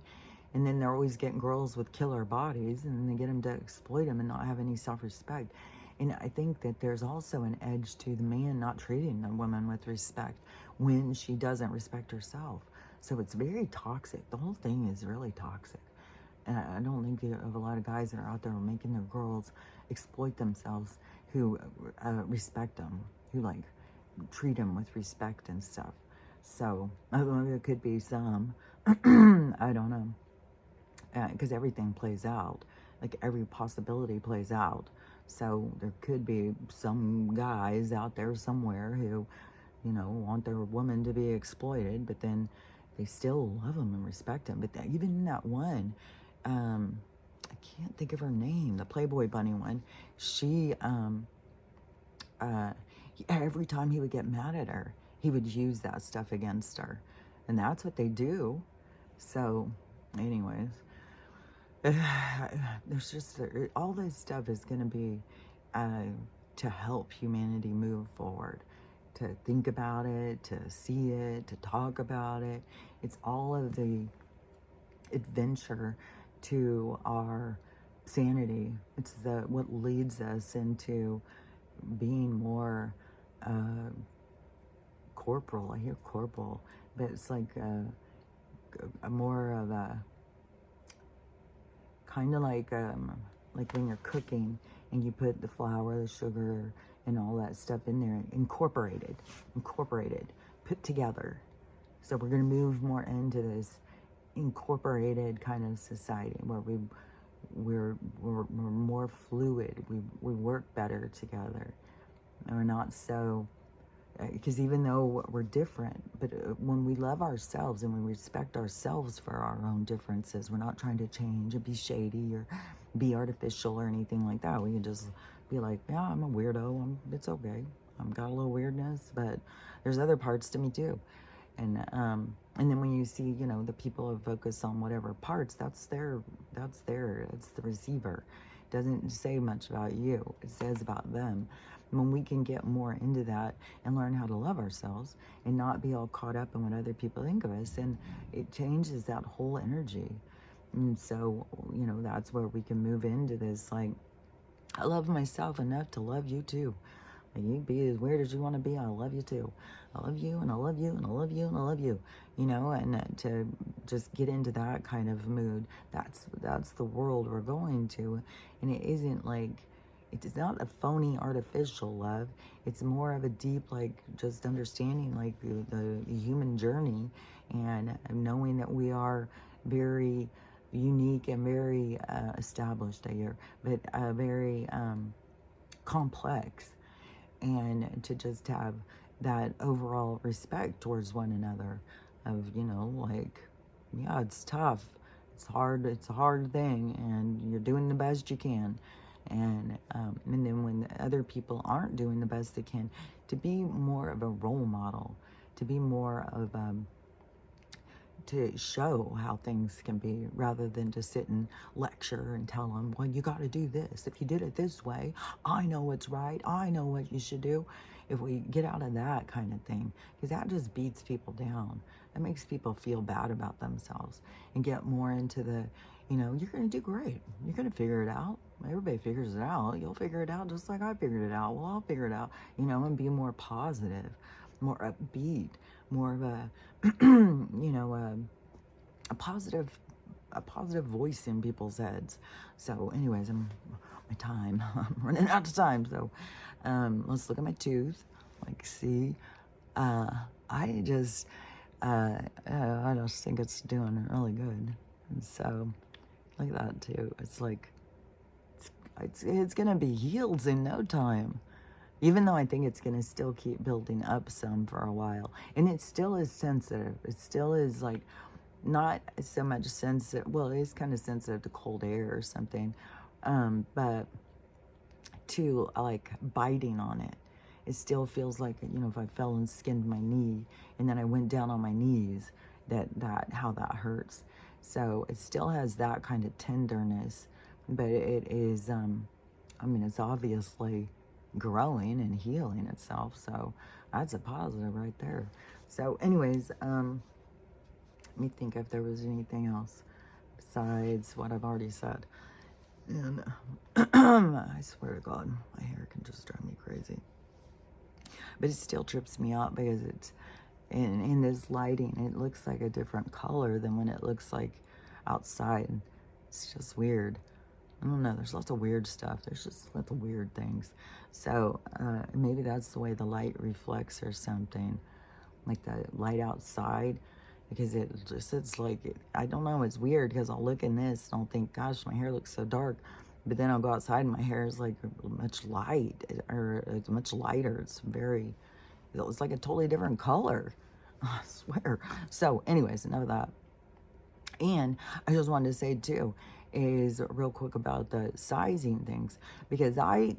And then they're always getting girls with killer bodies, and then they get them to exploit them and not have any self-respect. And I think that there's also an edge to the man not treating a woman with respect when she doesn't respect herself. So it's very toxic. The whole thing is really toxic. And I don't think you have a lot of guys that are out there making their girls exploit themselves who respect them, who like treat them with respect and stuff. So there could be some, I don't know, because everything plays out, like every possibility plays out. So there could be some guys out there somewhere who, you know, want their woman to be exploited, but then they still love them and respect them. But even that one, I can't think of her name, the Playboy Bunny one, she, every time he would get mad at her, he would use that stuff against her. And that's what they do. So, anyways, there's just, all this stuff is going to be to help humanity move forward, to think about it, to see it, to talk about it. It's all of the adventure to our sanity. It's what leads us into being more corporal. I hear corporal, but it's like a more of a kind of like when you're cooking and you put the flour, the sugar, and all that stuff in there, incorporated, put together. So we're going to move more into this incorporated kind of society where we're more fluid. We work better together. And we're not so, because even though we're different, but when we love ourselves and we respect ourselves for our own differences, we're not trying to change or be shady or be artificial or anything like that. We can just be like, yeah, I'm a weirdo. It's okay. I've got a little weirdness, but there's other parts to me too. And then when you see, you know, the people who focus on whatever parts, it's the receiver. It doesn't say much about you. It says about them. When we can get more into that and learn how to love ourselves and not be all caught up in what other people think of us, and it changes that whole energy. And so, you know, that's where we can move into this, like, I love myself enough to love you too. Like, you be as weird as you want to be, I love you too. I love you, and I love you, and I love you, and I love you. You know, and to just get into that kind of mood, that's the world we're going to. And it isn't like, it's not a phony, artificial love. It's more of a deep, like, just understanding, like, the human journey and knowing that we are very unique and very established here, but very complex. And to just have that overall respect towards one another of, you know, like, yeah, it's tough. It's hard. It's a hard thing, and you're doing the best you can. And then when other people aren't doing the best they can, to be more of a role model, to be more of to show how things can be, rather than to sit and lecture and tell them, well, you got to do this. If you did it this way, I know what's right. I know what you should do. If we get out of that kind of thing, because that just beats people down. That makes people feel bad about themselves, and get more into the, you know, you're going to do great. You're going to figure it out. Everybody figures it out. You'll figure it out just like I figured it out. Well, I'll figure it out, you know, and be more positive, more upbeat, more of a, you know, a positive voice in people's heads. So anyways, I'm running out of time. So let's look at my tooth. Like, see, I just, I just think it's doing really good. And so, look at that too. It's like, it's gonna be healed in no time. Even though I think it's gonna still keep building up some for a while. And it still is sensitive. It still is like, not so much sensitive, well, it is kind of sensitive to cold air or something. But to like biting on it. It still feels like, you know, if I fell and skinned my knee and then I went down on my knees, how that hurts. So it still has that kind of tenderness, but it is, I mean, it's obviously growing and healing itself. So that's a positive right there. So anyways, let me think if there was anything else besides what I've already said. And I swear to God, my hair can just drive me crazy. But it still trips me out because it's in this lighting, it looks like a different color than when it looks like outside. It's just weird. I don't know. There's lots of weird stuff. There's just lots of weird things. So maybe that's the way the light reflects or something, like the light outside. Because it's like, I don't know, it's weird because I'll look in this and I'll think, gosh, my hair looks so dark. But then I'll go outside and my hair is like much light, or it's much lighter. It's like a totally different color. I swear. So anyways, enough of that. And I just wanted to say too, is real quick about the sizing things, because I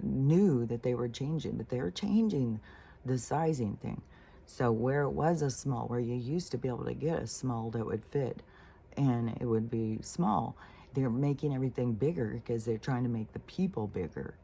knew that they were changing, but they're changing the sizing thing. So where it was a small, where you used to be able to get a small that would fit and it would be small, they're making everything bigger because they're trying to make the people bigger.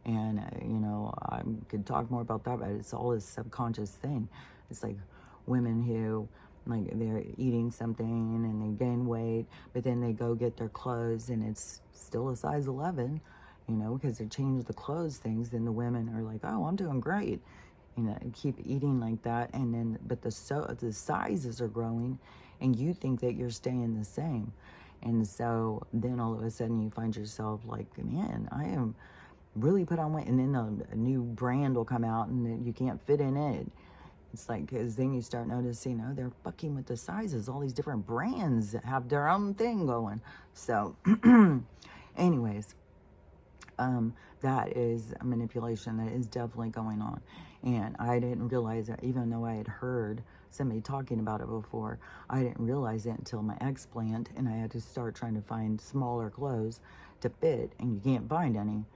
And, you know, I could talk more about that, but it's all this subconscious thing. It's like women who, like, they're eating something and they gain weight, but then they go get their clothes and it's still a size 11, you know, because they change the clothes things. Then the women are like, oh, I'm doing great. You know, keep eating like that, and then but the sizes are growing, and you think that you're staying the same, and so then all of a sudden you find yourself like, man, I am really put on weight, and then a new brand will come out and you can't fit in it. It's like, because then you start noticing, oh, they're fucking with the sizes. All these different brands that have their own thing going. So, anyways. That is a manipulation that is definitely going on. And I didn't realize that, even though I had heard somebody talking about it before, I didn't realize it until my explant, and I had to start trying to find smaller clothes to fit, and you can't find any.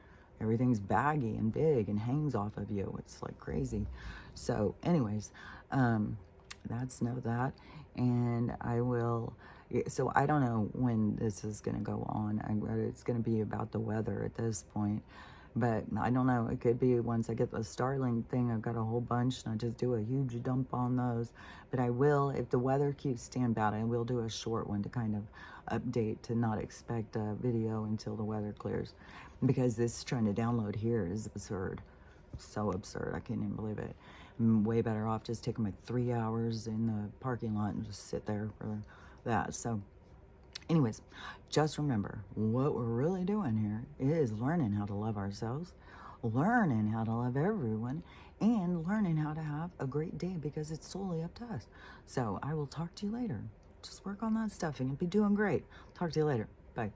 Everything's baggy and big and hangs off of you. It's like crazy. So anyways, that's know that. And I will, so I don't know when this is going to go on. It's going to be about the weather at this point. But I don't know. It could be once I get the Starlink thing, I've got a whole bunch, and I just do a huge dump on those. But I will, if the weather keeps staying bad, I will do a short one to kind of update, to not expect a video until the weather clears. Because this trying to download here is absurd. So absurd. I can't even believe it. I'm way better off just taking my 3 hours in the parking lot and just sit there for that. So anyways, just remember, what we're really doing here is learning how to love ourselves, learning how to love everyone, and learning how to have a great day, because it's solely up to us. So I will talk to you later. Just work on that stuff and you'll be doing great. Talk to you later. Bye.